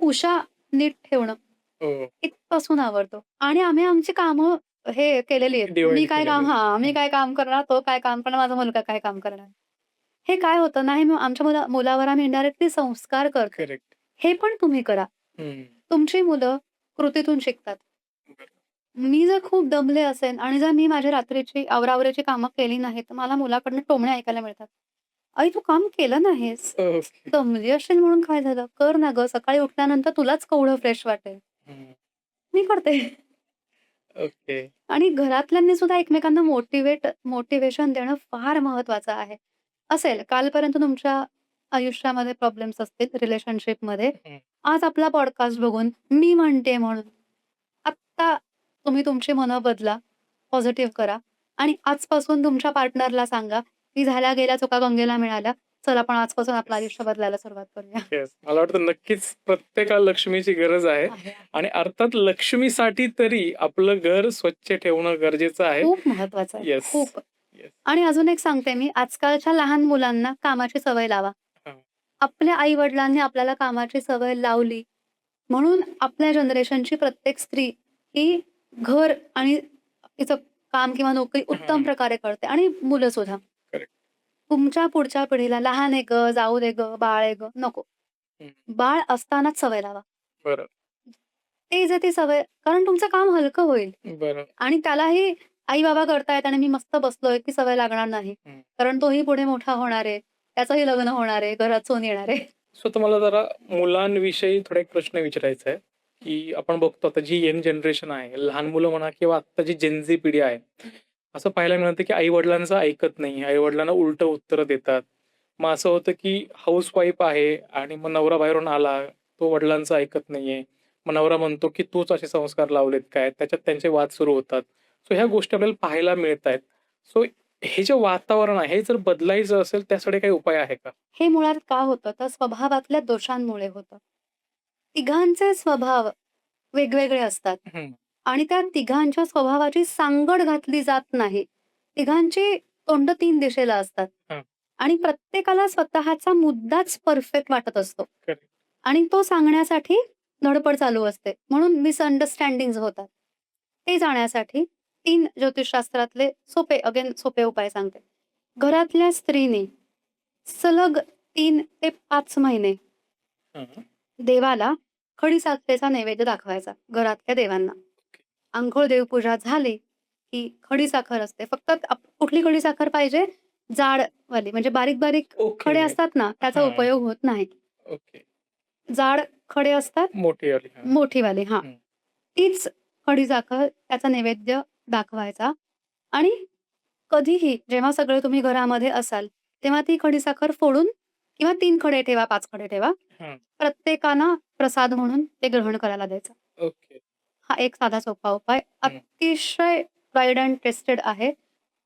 उशा नीट ठेवणं, हो. इथपासून आवरतो आणि आम्ही आमची कामं हे केलेली आहेत. मी डिव्हाईड काय केलेले काम आहेत. मी हं. काय काम करणार, तो काय काम करणार, माझा मुलगा काय काम करणार. हे काय होतं ना, हे मग आमच्या मुलावर आम्ही इनडायरेक्टली संस्कार करतो. करेक्ट. हे पण तुम्ही करा. हं. तुमची मुलं कृतीतून शिकतात. बरं. मी जर खूप दमले असेन आणि जर मी माझी रात्रीची आवराआवरीची कामं केली नाहीत, तर मला मुलाकडनं टोमणे ऐकायला मिळतात. "आई तू काम केलं नाहीस. ओके. दमली असशील म्हणून काय झालं? कर ना गं. सकाळी उठल्यानंतर तुलाच केवढं फ्रेश वाटेल." हं. मी करते. ओके. आणि घरातल्यांनी सुद्धा एकमेकांना मोटिव्हेशन देणं फार महत्वाचं आहे. असेल कालपर्यंत तुमच्या आयुष्यामध्ये प्रॉब्लेम्स असतील रिलेशनशिपमध्ये. हं. आज आपला पॉडकास्ट बघून मी म्हणते म्हणून आत्ता तुम्ही तुमची मनं बदला, पॉझिटिव्ह करा आणि आजपासून तुमच्या पार्टनरला सांगा, की झाल्या गेल्या चुका गंगेला मिळाल्या. चल आपण आजपासून आपलं येस. आयुष्य बदलायला सुरुवात करूया. येस. मला वाटतं नक्कीच प्रत्येकाला लक्ष्मीची गरज आहे आहे, आहे. आणि अर्थात लक्ष्मीसाठी तरी आपलं घर स्वच्छ ठेवणं गरजेचं आहे. खूप महत्वाचं आहे. येस. खूप. येस. आणि अजून एक सांगते मी, आजकालच्या लहान मुलांना कामाची सवय लावा. हां. आपल्या आई-वडिलांनी आपल्याला कामाची सवय लावली, म्हणून आपल्या जनरेशनची प्रत्येक स्त्री ही घर आणि तिचं काम किंवा नोकरी उत्तम हां. प्रकारे करते आणि मुलं सुद्धा. करेक्ट. तुमच्या पुढच्या पिढीला लहान आहे गं, जाऊ दे गं, बाळ आहे गं, नको. हं. बाळ असतानाच सवय लावा. बरं. ते जे ती सवय कारण तुमचं काम हलकं होईल बरं. आणि त्यालाही आई-बाबा करतायत आणि मी मस्त बसलोय, ती सवय लागणार नाही. हं. कारण तोही पुढे मोठा होणार आहे. त्याचंही लग्न होणार आहे, घरात सून येणार आहे. सो तुम्हाला जरा मुलांविषयी थोडा एक प्रश्न विचारायचा आहे, की आपण बघतो आता जी यंग जनरेशन आहे, लहान मुलं म्हणा किंवा आत्ताची जेन झी पिढी आहे. असं पाहायला मिळतं, की आई-वडिलांचं ऐकत नाही. आई-वडिलांना उलटं उत्तरं देतात. मग असं होतं, की हाउसवाईफ आहे आणि मग नवरा बाहेरून आला, तो वडिलांचं ऐकत नाहीये. मग नवरा म्हणतो, की तूच असे संस्कार लावलेत काय? त्याच्यात त्यांचे वाद सुरू होतात. सो ह्या गोष्टी आपल्याला पाहायला मिळतायत. सो हे जे वातावरण आहे, हे जर बदलायचं असेल त्यासाठी काही उपाय आहे का? हे मुळात का होतं? तर स्वभावातल्या दोषांमुळे होतं. तिघांचे स्वभाव वेगवेगळे असतात हं. आणि त्या तिघांच्या स्वभावाची सांगड घातली जात नाही. तिघांची तोंड 3 दिशेला असतात हां. आणि प्रत्येकाला स्वतःचा मुद्दाच परफेक्ट वाटत असतो करेक्ट. आणि तो सांगण्यासाठी धडपड चालू असते. म्हणून मिसअंडरस्टँडिंग्ज होतात. ते जाण्यासाठी 3 ज्योतिषशास्त्रातले सोपे उपाय सांगते. घरातल्या स्त्रीनी सलग 3 ते 5 महिने हां. देवाला खडीसाखरेचा नैवेद्य दाखवायचा, घरातल्या देवांना. अंघोळ देवपूजा झाली, की खडीसाखर असते. फक्त कुठली खडीसाखर पाहिजे? जाडवाली म्हणजे बारीक-बारीक ओके. खडे असतात ना, त्याचा हां. उपयोग होत नाही. ओके. जाड खडे असतात, मोठी आली. हां. मोठीवाली हां. हं. तीच खडीसाखर त्याचा नैवेद्य दाखवायचा आणि कधीही जेव्हा सगळे तुम्ही घरामध्ये असाल, तेव्हा ती खडीसाखर फोडून किंवा 3 खडे ठेवा, 5 खडे ठेवा. हां. प्रत्येकानं प्रसाद म्हणून ते ग्रहण करायला द्यायचं. ओके. हा एक साधा सोपा उपाय हं. अतिशय ट्राईड अँड टेस्टेड आहे.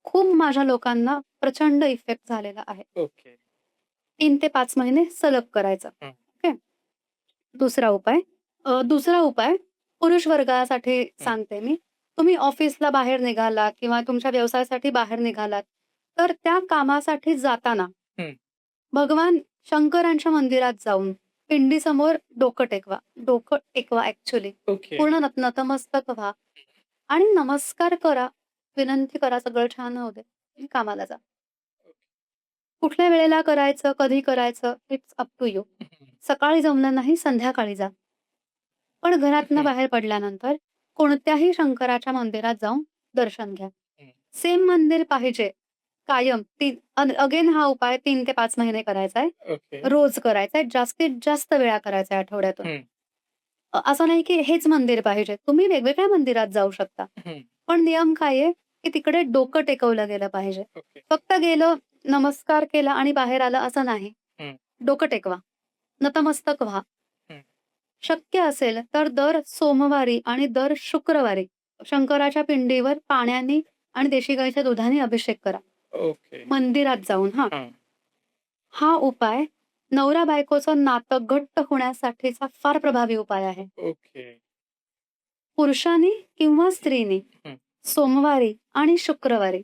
खूप माझ्या लोकांना प्रचंड इफेक्ट झालेला आहे. ओके. 3 ते 5 महिने सलग करायचं. हं. ओके. दुसरा उपाय पुरुष वर्गासाठी हं. सांगते मी. तुम्ही ऑफिसला बाहेर निघालात किंवा तुमच्या व्यवसायासाठी बाहेर निघालात, तर त्या कामासाठी जाताना हं. भगवान शंकरांच्या मंदिरात जाऊन पिंडीसमोर डोकं टेकवा. डोकं टेकवा ॲक्चुअली. ओके. पूर्ण नतमस्तक व्हा आणि नमस्कार करा. विनंती करा, सगळं छान होऊ दे. आणि कामाला जा. कुठल्या वेळेला करायचं, कधी करायचं, इट्स अप टू यू. हं. सकाळी जमलं नाही, संध्याकाळी जा. पण घरातनं हं. बाहेर पडल्यानंतर कोणत्याही शंकराच्या मंदिरात जाऊन दर्शन घ्या. हं. सेम मंदिर पाहिजे कायम. अगेन हा उपाय 3 ते 5 महिने करायचा आहे. ओके. रोज करायचा आहे. जास्तीत जास्त वेळा करायचा आहे आठवड्यातून. हं. असं नाही की हेच मंदिर पाहिजे. तुम्ही वेगवेगळ्या मंदिरात जाऊ शकता. हं. पण नियम काय आहे, की तिकडे डोकं टेकवलं गेलं पाहिजे. ओके. फक्त गेलं, नमस्कार केला आणि बाहेर आलं असं नाही. हं. डोकं टेकवा. नतमस्तक व्हा. हं. शक्य असेल तर दर सोमवारी आणि दर शुक्रवारी शंकराच्या पिंडीवर पाण्याने आणि देशी गाईच्या दुधाने अभिषेक करा. ओके. मंदिरात जाऊन हां. हां. हा उपाय नवरा-बायकोचं नातं घट्ट होण्यासाठीचा फार प्रभावी उपाय आहे. ओके. पुरुषांनी किंवा स्त्रीनी हं. सोमवारी आणि शुक्रवारी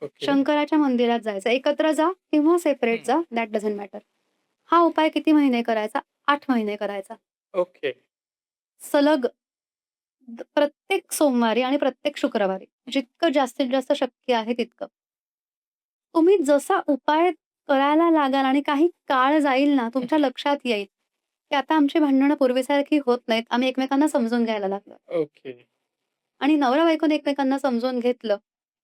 ओके. शंकराच्या मंदिरात जायचं. एकत्र जा किंवा सेपरेट हं. जा, दॅट डझंट मॅटर. हा उपाय किती महिने करायचा? 8 महिने करायचा. ओके. सलग प्रत्येक सोमवारी आणि प्रत्येक शुक्रवारी जितकं जास्तीत जास्त शक्य आहे तितकं. तुम्ही जसा उपाय करायला लागाल आणि काही काळ जाईल ना, तुमच्या हं. लक्षात येईल, की आता आमची भांडणं पूर्वीसारखी होत नाहीत. आम्ही एकमेकांना समजून घ्यायला लागलो ओके. आणि नवरा-बायकोने एकमेकांना समजून घेतलं,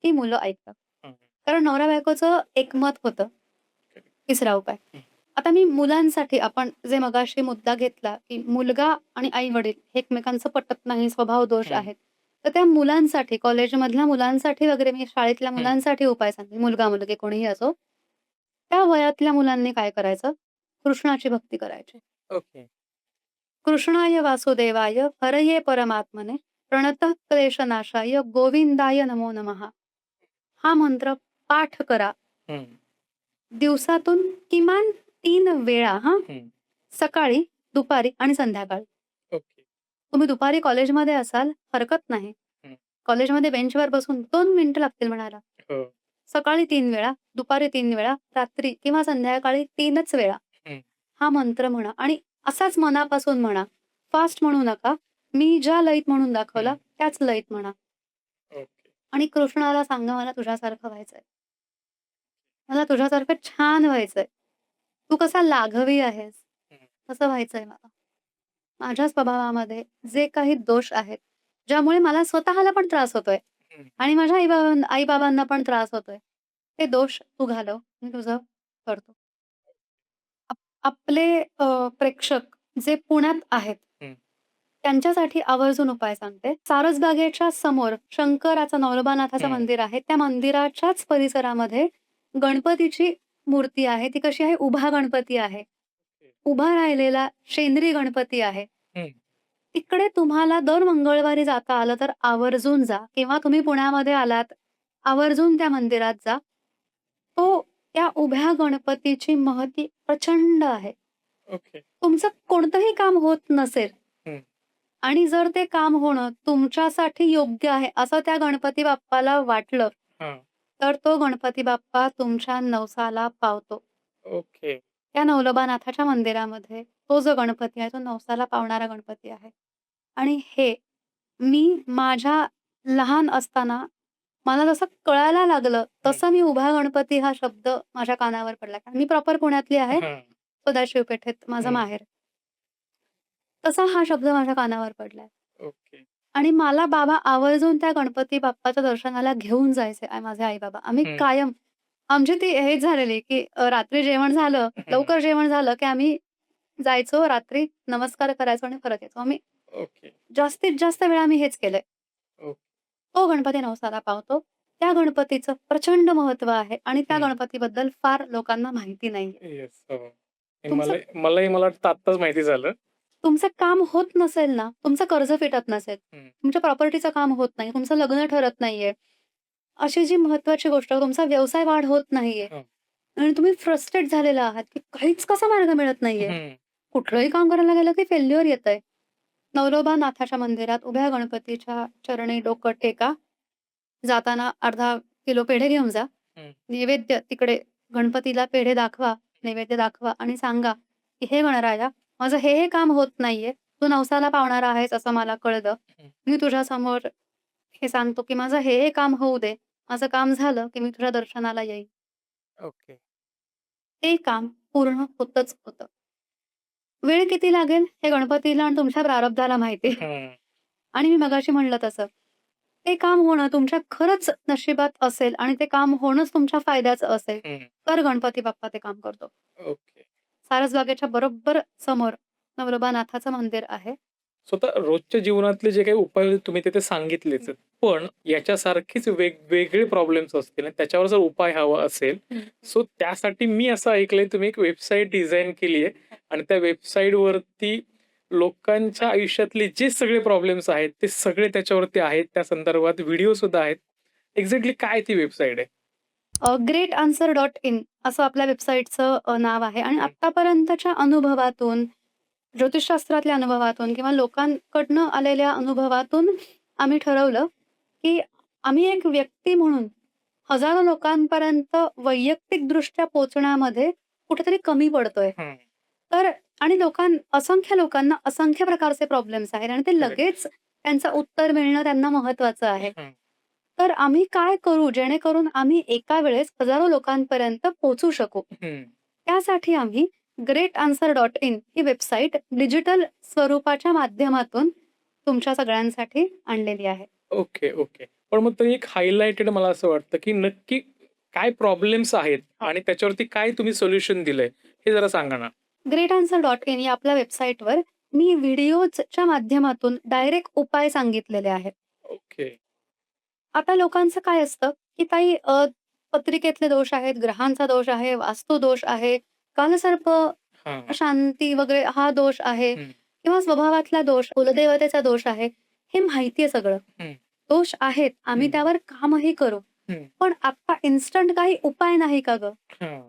की मुलं ऐकतात. हं. कारण नवरा-बायकोचं एकमत होतं. करेक्ट. तिसरा उपाय. हं. आता मी मुलांसाठी आपण जे मगाशी मुद्दा घेतला, की मुलगा आणि आई-वडील हे एकमेकांचं पटत नाही, स्वभाव दोष हं. आहेत. तर त्या मुलांसाठी, कॉलेजमधल्या मुलांसाठी वगैरे मी शाळेतल्या हं. मुलांसाठी उपाय सांगते. मुलगा-मुलगी कोणीही असो. त्या वयातल्या मुलांनी काय करायचं? कृष्णाची भक्ती करायची. ओके. कृष्णाय वासुदेवाय हरये परमात्मने प्रणतः क्लेशनाशाय गोविंदाय नमो नमः. हा मंत्र पाठ करा. हं, दिवसातून किमान 3 वेळा हां. हं. सकाळी, दुपारी आणि संध्याकाळी. ओके. तुम्ही दुपारी कॉलेजमध्ये असाल, हरकत नाही. हं. कॉलेजमध्ये बेंचवर बसून 2 मिनिटं लागतील म्हणायला. हो. सकाळी 3 वेळा, दुपारी 3 वेळा, रात्री किंवा संध्याकाळी 3च वेळा हं. हा मंत्र म्हणा आणि असाच मनापासून म्हणा. फास्ट म्हणू नका. मी ज्या लयीत म्हणून दाखवला, हं. त्याच लयीत म्हणा ओके. आणि कृष्णाला सांगा, "मला तुझ्यासारखं व्हायचंय. मला तुझ्यासारखं छान व्हायचंय. तू कसा लाघवी आहेस, हं, तसं व्हायचंय मला. माझ्या स्वभावामध्ये जे काही दोष आहेत, ज्यामुळे मला स्वतःला पण त्रास होतोय हं. आणि माझ्या आई-बाबांना पण त्रास होतोय. ते दोष तू घालव, मी तुझं करतो." आप आपले प्रेक्षक जे पुण्यात आहेत, हं. त्यांच्यासाठी आवर्जून उपाय सांगते. सारसबागेच्या समोर शंकराचं, नवलबानाथाचं हं. मंदिर आहे. त्या मंदिराच्याच परिसरामध्ये गणपतीची मूर्ती आहे. ती कशी आहे? उभा गणपती आहे. उभा राहिलेला शेंद्री गणपती आहे. हं. तिकडे तुम्हाला दर मंगळवारी जाता आलं तर आवर्जून जा किंवा तुम्ही पुण्यामध्ये आलात, आवर्जून त्या मंदिरात जा. त्या उभ्या गणपतीची महती प्रचंड आहे. ओके. तुमचं कोणतंही काम होत नसेल हं. आणि जर ते काम होणं तुमच्यासाठी योग्य आहे, असं त्या गणपती बाप्पाला वाटलं, हां. तर तो गणपती बाप्पा तुमच्या नवसाला पावतो. ओके. त्या नवलोबानाथाच्या मंदिरामध्ये तो जो गणपती आहे, तो नवसाला पावणारा गणपती आहे. आणि हे मी माझ्या लहान असताना मला जसं कळायला लागलं, हं. तसं मी उभा गणपती हा शब्द माझ्या कानावर पडला. कारण मी प्रॉपर पुण्यातली आहे. हां. सदाशिव पेठेत माझं हं. माहेर. तसा हा शब्द माझ्या कानावर पडलाय. ओके. आणि मला बाबा आवर्जून त्या गणपती बाप्पाच्या दर्शनाला घेऊन जायचे माझे आई-बाबा. आम्ही हं. कायम आमची ती हेच झालेली, की रात्री जेवण झालं, हं. लवकर जेवण झालं, की आम्ही जायचो रात्री नमस्कार करायचो आणि परत यायचो. आम्ही ओके. जास्तीत जास्त वेळा आम्ही हेच केलंय. ओके. तो गणपती नवसाला पावतो. त्या गणपतीचं प्रचंड महत्त्व आहे आणि त्या हं. गणपतीबद्दल फार लोकांना माहिती नाहीये. येस. हो. हे तुमचं मलाही मला वाटतं आत्ताच माहिती झालं. तुमचं काम होत नसेल ना, तुमचं कर्ज फिटत नसेल, हं. तुमच्या प्रॉपर्टीचं काम होत नाही, तुमचं लग्न ठरत नाहीये, अशी जी महत्त्वाची गोष्ट तुमचा व्यवसाय वाढ होत नाहीये हां. आणि तुम्ही फ्रस्ट्रेट झालेला आहात, की काहीच कसा मार्ग मिळत नाहीये. हं. कुठलंही काम करायला गेलं की फेल्युअर येतंय. नवलोबा नाथाच्या मंदिरात उभ्या गणपतीच्या चरणी डोकं टेका. जाताना अर्धा किलो पेढे घेऊन जा. हं. नैवेद्य तिकडे गणपतीला पेढे दाखवा, नैवेद्य दाखवा आणि सांगा, की "हे गणराया, माझं हे काम होत नाहीये. तू नवसाला पावणारा आहेस असं मला कळलं. हं. मी तुझ्यासमोर हे सांगतो, की माझं हे काम होऊ दे. माझं काम झालं, की मी तुझ्या दर्शनाला येईन." ओके. ते काम पूर्ण होतच होतं. वेळ किती लागेल हे गणपतीला आणि तुमच्या प्रारब्धाला माहिती आहे. हं. आणि मी मगाशी म्हणलं तसं, ते काम होणं तुमच्या खरंच नशिबात असेल आणि ते काम होणंच तुमच्या फायद्याचं असेल, हं. तर गणपती बाप्पा ते काम करतो. ओके. सारसबागेच्या बरोबर समोर नवलोबानाथाचं मंदिर आहे. स्वतः रोजच्या जीवनातले जे काही उपाय तुम्ही तिथे सांगितलेच हं, आहेत. पण याच्यासारखेच वेगवेगळे प्रॉब्लेम्स असतील आणि त्याच्यावर जर उपाय हवा असेल, हं. सो त्यासाठी मी असं ऐकलंय तुम्ही एक वेबसाईट डिझाइन केली आहे आणि त्या वेबसाईटवरती लोकांच्या आयुष्यातले जे सगळे प्रॉब्लेम्स आहेत, ते सगळे त्याच्यावरती आहेत. त्या संदर्भात व्हिडिओ सुद्धा आहेत. एक्झॅक्टली काय ती वेबसाईट आहे? greatanswer.in असं आपल्या वेबसाईटचं नाव आहे आणि हं. आत्तापर्यंतच्या अनुभवातून, ज्योतिषशास्त्रातल्या अनुभवातून किंवा लोकांकडनं आलेल्या अनुभवातून आम्ही ठरवलं, की आम्ही एक व्यक्ती म्हणून हजारो लोकांपर्यंत वैयक्तिकदृष्ट्या पोहोचण्यामध्ये कुठेतरी कमी पडतोय. हं. तर आणि असंख्य लोकांना असंख्य प्रकारचे प्रॉब्लेम्स आहेत आणि ते करेक्ट. लगेच त्यांचं उत्तर मिळणं त्यांना महत्वाचं आहे. हं. तर आम्ही काय करू जेणेकरून आम्ही एका वेळेस हजारो लोकांपर्यंत पोहोचू शकू? हं. त्यासाठी आम्ही greatanswer.in ही वेबसाईट डिजिटल स्वरूपाच्या माध्यमातून तुमच्या सगळ्यांसाठी आणलेली आहे. Okay, okay. पण मग तुम्ही एक हायलाइटेड मला असं वाटतं, की नक्की काय प्रॉब्लेम्स आहेत आणि त्याच्यावरती काय तुम्ही सोल्युशन दिलंय, हे जरा सांगा ना? greatanswer.in या आपल्या वेबसाईटवर मी व्हिडिओजच्या माध्यमातून डायरेक्ट उपाय सांगितलेले आहेत. ओके. आता लोकांचं काय असतं, की ताई पत्रिकेतले दोष आहेत, ग्रहांचा दोष आहे, वास्तू दोष आहे, कालसर्प हां. शांती वगैरे हा दोष आहे हं, किंवा स्वभावातला दोष, कुलदेवतेचा दोष आहे. हे माहिती आहे सगळं. हं, दोष आहेत, आम्ही हं, त्यावर कामही करू. हं. पण आता इन्स्टंट काही उपाय नाही का गं? हां,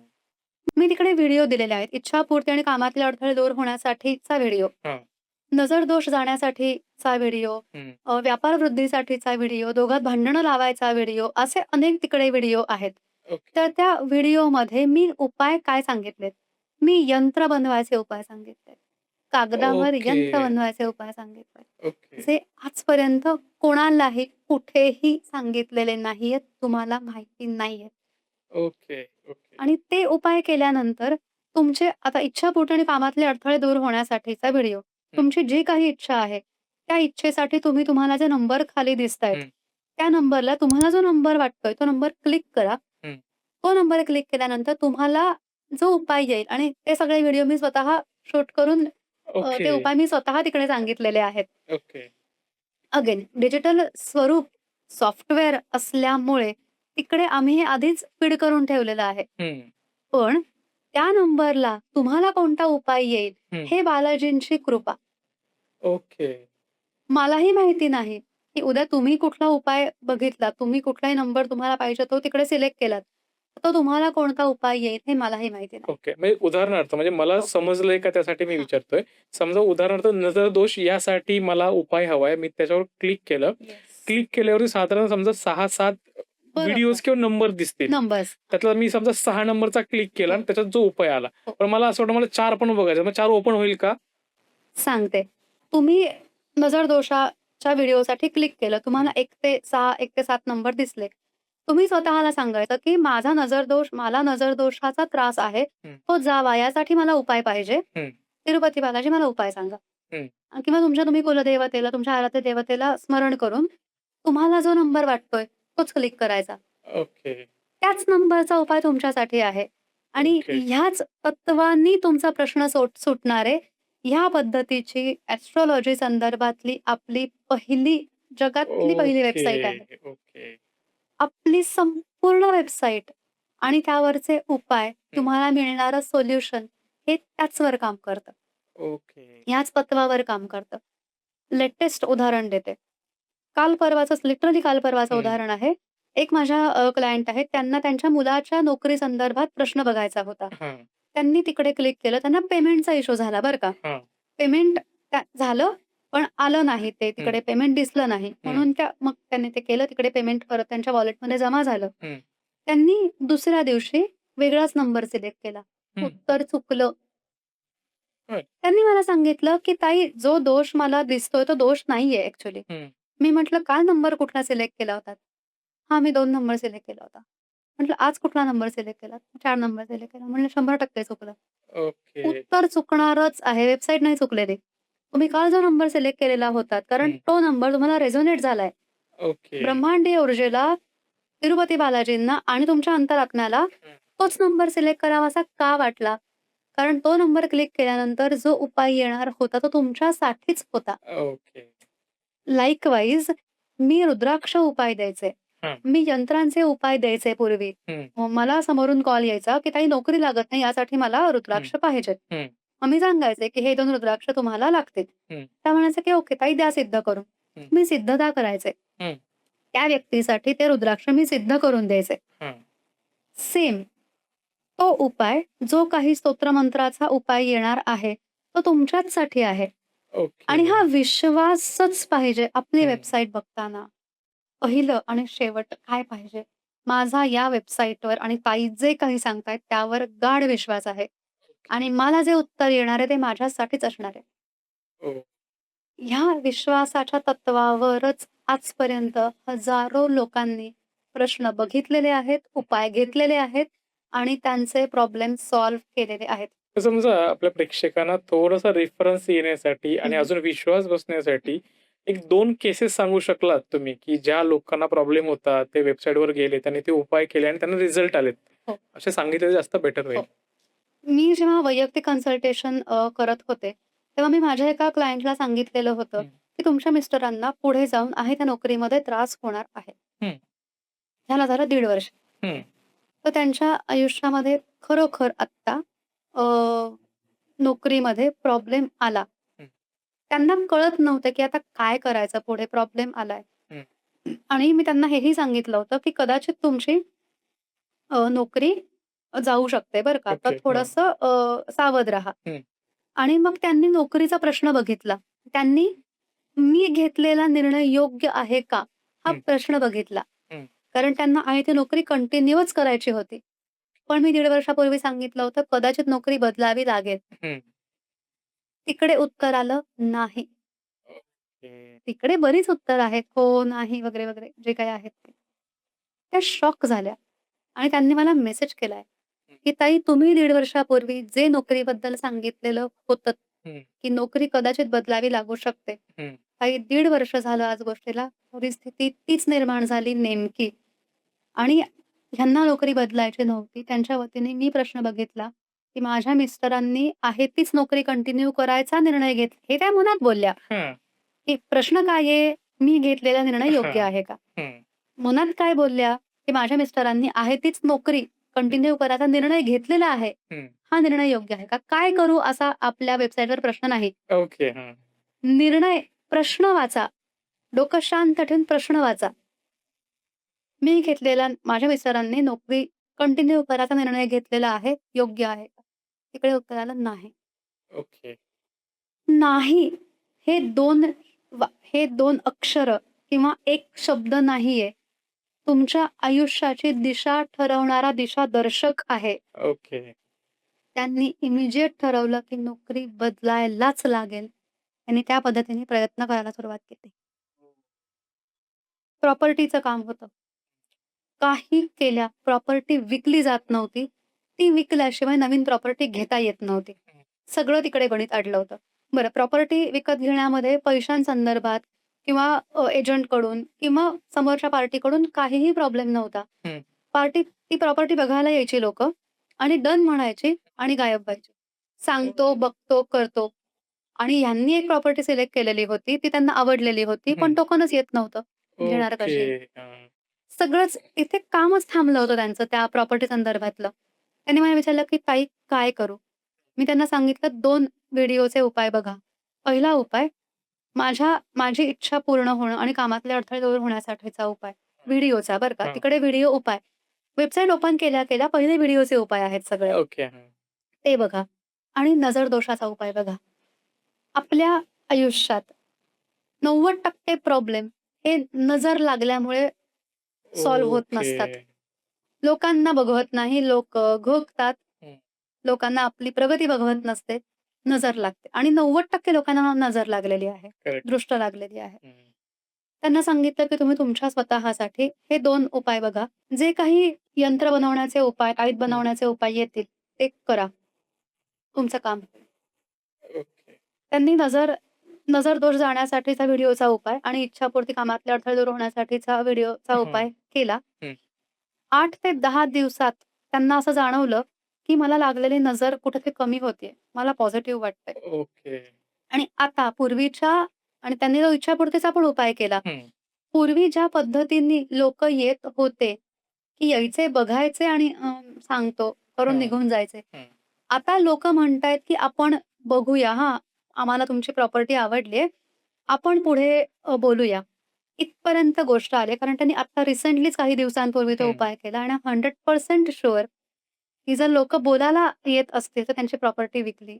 मी तिकडे व्हिडिओ दिलेले आहेत. इच्छापूर्ती आणि कामातले अडथळे दूर होण्यासाठीचा व्हिडिओ, हां. नजर दोष जाण्यासाठीचा व्हिडिओ, हं. व्यापार वृद्धीसाठीचा व्हिडिओ, दोघात भांडणं लावायचा व्हिडिओ, असे अनेक तिकडे व्हिडिओ आहेत. ओके. तर त्या व्हिडिओमध्ये मी उपाय काय सांगितलेत? मी यंत्र बनवायचे उपाय सांगितलेत. कागदावर ओके. यंत्र बनवायचे उपाय सांगितलेत. ओके. जे आजपर्यंत कोणालाही कुठेही सांगितलेले नाहीयेत, तुम्हाला माहिती नाहीयेत. ओके. ओके. आणि ते उपाय केल्यानंतर तुमचे आता इच्छापोटी आणि कामातले अडथळे दूर होण्यासाठीचा व्हिडिओ. हं, तुमची जी काही इच्छा आहे, त्या इच्छेसाठी तुम्हाला जे नंबर खाली दिसतायत, हं, त्या नंबरला तुम्हाला जो नंबर वाटतोय, तो नंबर क्लिक करा. हं. तो नंबर क्लिक केल्यानंतर तुम्हाला जो उपाय येईल आणि ते सगळे व्हिडिओ मी स्वतः शूट करून ओके. ते उपाय मी स्वतः तिकडे सांगितलेले आहेत. ओके. अगेन डिजिटल स्वरूप सॉफ्टवेअर असल्यामुळे तिकडे आम्ही हे आधीच फीड करून ठेवलेलं आहे. हं, पण त्या नंबरला तुम्हाला कोणता उपाय येईल, हं. हे बालाजींची कृपा. ओके. मलाही माहिती नाही, की उद्या तुम्ही कुठला उपाय बघितला, तुम्ही कुठलाही नंबर तुम्हाला पाहिजे तो तिकडे सिलेक्ट केलात. तर तुम्हाला कोणता उपाय येईल हे मलाही माहिती नाही. ओके. म्हणजे उदाहरणार्थ म्हणजे मला हो. समजलंय का त्यासाठी मी हां. विचारतोय. समजा उदाहरणार्थ नजर दोष यासाठी मला उपाय हवाय. मी त्याच्यावर क्लिक केलं. येस. क्लिक केल्यावरती साधारण समजा 6-7 बरोबर. व्हिडिओज किंवा नंबर दिसतील. नंबर्स. त्यातला मी समजा 6 नंबरचा क्लिक केला हो, आणि त्याच्यात जो उपाय आला. हो. पण मला असं वाटतं मला 4 पण बघायचं. मग 4 ओपन होईल का? सांगते. तुम्ही नजर दोषाच्या व्हिडिओसाठी क्लिक केलं. तुम्हाला हं, 1 ते 6, 1 ते 7 नंबर दिसले. तुम्ही स्वतःला सांगायचं, की माझा मला नजर दोषाचा त्रास आहे. हं, तो जावा यासाठी मला उपाय पाहिजे. हं, तिरुपती बालाजी मला उपाय सांगा. हं. किंवा तुम्ही कुलदेवतेला, तुमच्या आराध्य देवतेला स्मरण करून तुम्हाला जो नंबर वाटतोय तोच क्लिक करायचा. ओके. त्याच नंबरचा उपाय तुमच्यासाठी आहे आणि ओके. ह्याच तत्वांनी तुमचा प्रश्न सुटणार आहे. ह्या पद्धतीची ॲस्ट्रोलॉजी संदर्भातली आपली जगातली पहिली ओके. वेबसाईट आहे. ओके. आपली संपूर्ण वेबसाईट आणि त्यावरचे उपाय, हं. तुम्हाला मिळणारं सोल्युशन हे त्याचवर काम करतं. ओके. ह्याच तत्वावर काम करतं. लेटेस्ट उदाहरण देते. काल परवाचं हं. उदाहरण आहे. एक माझ्या क्लायंट आहेत. त्यांना त्यांच्या मुलाच्या नोकरी संदर्भात प्रश्न बघायचा होता. हां, त्यांनी तिकडे क्लिक केलं. त्यांना पेमेंटचा इश्यू झाला बरं का. हां. पेमेंट झालं, पण आलं नाही ते. हं, तिकडे पेमेंट दिसलं नाही. हं, म्हणून मग त्यांनी ते केलं. तिकडे पेमेंट परत त्यांच्या वॉलेटमध्ये जमा झालं. हं, त्यांनी दुसऱ्या दिवशी वेगळाच नंबर सिलेक्ट केला. हं. उत्तर चुकलं. बरं. त्यांनी मला सांगितलं, की "ताई, जो दोष मला दिसतोय, तो दोष नाहीये ॲक्चुअली." हं. मी म्हटलं, "काल नंबर कुठला सिलेक्ट केला होतात?" "हां, मी 2 नंबर सिलेक्ट केला होता." म्हटलं, "आज कुठला नंबर सिलेक्ट केलात?" "4 नंबर सिलेक्ट केला." म्हणलं, "100% चुकलं." ओके. उत्तर चुकणारच आहे, वेबसाईट नाही चुकलेली. तुम्ही काल जो नंबर सिलेक्ट केलेला होता, कारण हं. तो नंबर तुम्हाला रेझोनेट झालाय. ओके. ब्रह्मांडीय ऊर्जेला, तिरुपती बालाजींना आणि तुमच्या अंतरात्म्याला हं. तोच नंबर सिलेक्ट करावासा का वाटला? कारण तो नंबर क्लिक केल्यानंतर जो उपाय येणार होता, तो तुमच्यासाठीच होता. ओके. लाइकवाईज मी रुद्राक्ष उपाय द्यायचे. हां. मी यंत्रांचे उपाय द्यायचे पूर्वी. हं, मला समोरून कॉल यायचा, की "ताई नोकरी लागत नाही, यासाठी मला हं, रुद्राक्ष पाहिजेत." हं, मग मी सांगायचे, की "हे 2 रुद्राक्ष तुम्हाला लागतील." हं, त्या म्हणायच्या, की "ओके ताई द्या सिद्ध करून." हं, मी सिद्धता करायचे. हं. त्या व्यक्तीसाठी ते रुद्राक्ष मी सिद्ध करून द्यायचे. हां. सेम तो उपाय, जो काही स्तोत्रमंत्राचा उपाय येणार आहे, तो तुमच्याचसाठी आहे. ओके. आणि हा विश्वासच पाहिजे आपली हं. वेबसाईट बघताना. पहिलं आणि शेवट काय पाहिजे? माझा या वेबसाईटवर आणि ताई जे काही सांगतायत त्यावर गाढ विश्वास आहे आणि ओके. मला जे उत्तर येणार आहे ते माझ्यासाठीच असणार आहे. ओ ह्या विश्वासाच्या तत्वावरच आजपर्यंत हजारो लोकांनी प्रश्न बघितलेले आहेत, उपाय घेतलेले आहेत आणि त्यांचे प्रॉब्लेम सॉल्व्ह केलेले आहेत. तर समजा आपल्या प्रेक्षकांना थोडासा रेफरन्स येण्यासाठी आणि हं, अजून विश्वास बसण्यासाठी एक 2 केसेस सांगू शकलात तुम्ही, की ज्या लोकांना प्रॉब्लेम होता, ते वेबसाईटवर गेले, त्यांनी ते उपाय केले आणि त्यांना रिझल्ट आलेत. हो, असे सांगितले जास्त बेटर होईल. हो. मी जेव्हा वैयक्तिक कन्सल्टेशन करत होते, तेव्हा मी माझ्या एका क्लायंटला सांगितलेलं होतं, हं, की तुमच्या मिस्टरांना पुढे जाऊन आहे त्या नोकरीमध्ये त्रास होणार आहे. हं, ह्याला झालं 1.5 वर्ष. हं, तर त्यांच्या आयुष्यामध्ये खरोखर आत्ता अ, नोकरीमध्ये प्रॉब्लेम आला. हं, त्यांना कळत नव्हतं, की आता काय करायचं पुढे प्रॉब्लेम आलाय. हं. आणि मी त्यांना हेही सांगितलं होतं, की कदाचित तुमची नोकरी जाऊ शकते बरं का. तर ओके. हां. थोडंसं सावध राहा. हं, आणि मग त्यांनी नोकरीचा प्रश्न बघितला. त्यांनी मी घेतलेला निर्णय योग्य आहे का? हा हं, प्रश्न बघितला. हं, कारण त्यांना आहे ती नोकरी कंटिन्यूच करायची होती. पण मी 1.5 वर्षापूर्वी सांगितलं होतं, कदाचित नोकरी बदलावी लागेल. हं. तिकडे उत्तर आलं, नाही. ओके. तिकडे बरीच उत्तर आहेत. हो, नाही वगैरे, वगैरे जे काही आहेत ते. त्या शॉक झाल्या आणि त्यांनी मला मेसेज केलाय, हं, की "ताई तुम्ही 1.5 वर्षापूर्वी जे नोकरीबद्दल सांगितलेलं होतं, हं, की नोकरी कदाचित बदलावी लागू शकते. हं. ताई 1.5 वर्ष झालं आज गोष्टीला. परिस्थिती तीच निर्माण झाली नेमकी आणि ह्यांना नोकरी बदलायची नव्हती. त्यांच्या वतीने मी प्रश्न बघितला, की माझ्या मिस्टरांनी आहे तीच नोकरी कंटिन्यू करायचा निर्णय घेतला." हे त्या मनात बोलल्या, हां, की प्रश्न काय आहे, मी घेतलेला निर्णय योग्य हां. आहे का? हं, मनात काय बोलल्या, की माझ्या मिस्टरांनी आहे तीच नोकरी हं, कंटिन्यू करायचा निर्णय घेतलेला आहे. हं. हा निर्णय योग्य आहे का? काय करू असा आपल्या वेबसाईटवर प्रश्न नाही. ओके. हां. निर्णय प्रश्न वाचा. डोकं शांत ठेवून प्रश्न वाचा. मी घेतलेला माझ्या मिस्टरांनी नोकरी कंटिन्यू करायचा निर्णय घेतलेला आहे. योग्य आहे का? तिकडे उत्तर आलं नाही. ओके. नाही हे 2 हे 2 अक्षर किंवा एक शब्द नाहीये. तुमच्या आयुष्याची दिशा ठरवणारा दिशादर्शक आहे. ओके. त्यांनी इमिजिएट ठरवलं, की नोकरी बदलायलाच लागेल आणि त्या पद्धतीने प्रयत्न करायला सुरुवात केली. प्रॉपर्टीचं काम होतं. काही केल्या प्रॉपर्टी विकली जात नव्हती. ती विकल्याशिवाय नवीन प्रॉपर्टी घेता येत नव्हती. हं, सगळं तिकडे गणित अडलं होतं. बरं प्रॉपर्टी विकत घेण्यामध्ये पैशांसंदर्भात किंवा एजंटकडून किंवा समोरच्या पार्टीकडून काहीही प्रॉब्लेम नव्हता. हं. ती प्रॉपर्टी बघायला यायची लोकं आणि डन म्हणायची आणि गायब व्हायची. सांगतो, ओके. बघतो, करतो आणि ह्यांनी एक प्रॉपर्टी सिलेक्ट केलेली होती. ती त्यांना आवडलेली होती, पण हं. टोकनच येत नव्हतं. घेणार ओके. कशी? हां. सगळंच इथे कामच थांबलं होतं त्यांचं त्या प्रॉपर्टी संदर्भातलं. त्यांनी मला विचारलं, की "ताई काय करू?" मी त्यांना सांगितलं 2 व्हिडिओचे उपाय बघा. पहिला उपाय माझी इच्छा पूर्ण होणं आणि कामातले अडथळे दूर होण्यासाठीचा उपाय. व्हिडिओचा बरं का. हां. तिकडे व्हिडिओ उपाय. वेबसाईट ओपन केल्या-केल्या पहिले व्हिडिओचे उपाय आहेत सगळे. ओके. हां. ते बघा आणि नजर दोषाचा उपाय बघा. आपल्या आयुष्यात 90% प्रॉब्लेम हे नजर लागल्यामुळे सॉल्व्ह होत ओके. नसतात. लोकांना बघवत नाही, लोकं घोगतात. हं. लोकांना आपली प्रगती बघवत नसते, नजर लागते आणि 90% लोकांना नजर लागलेली आहे, करेक्ट. दृष्ट लागलेली आहे. हं. त्यांना सांगितलं, की तुम्ही तुमच्या स्वतःसाठी हे 2 उपाय बघा. जे काही यंत्र बनवण्याचे उपाय, आयुध हं. बनवण्याचे उपाय येतील, ते करा. तुमचं काम. ओके. त्यांनी नजर दोष जाण्यासाठीचा व्हिडिओचा उपाय आणि इच्छापूर्ती कामातले अडथळे दूर होण्यासाठीचा व्हिडिओचा हं, उपाय केला. हं. 8 ते 10 दिवसात त्यांना असं जाणवलं, की मला लागलेली नजर कुठेतरी कमी होतीये. मला पॉझिटिव्ह वाटतंय. ओके. आणि आता पूर्वीच्या आणि त्यांनी तो इच्छापूर्तीचा पण उपाय केला. हं, पूर्वी ज्या पद्धतीने लोकं येत होते, की यायचे, बघायचे आणि सांगतो करून हं, निघून जायचे. हं. आता लोकं म्हणतायत, की आपण बघूया हां, आम्हाला तुमची प्रॉपर्टी आवडली आहे. आपण पुढे बोलूया. इथपर्यंत गोष्ट आली कारण त्यांनी आता रिसेंटलीच काही दिवसांपूर्वी तो हं. उपाय केला आणि 100% शुअर, की जर लोकं बोलायला येत असतील, तर त्यांची प्रॉपर्टी विकली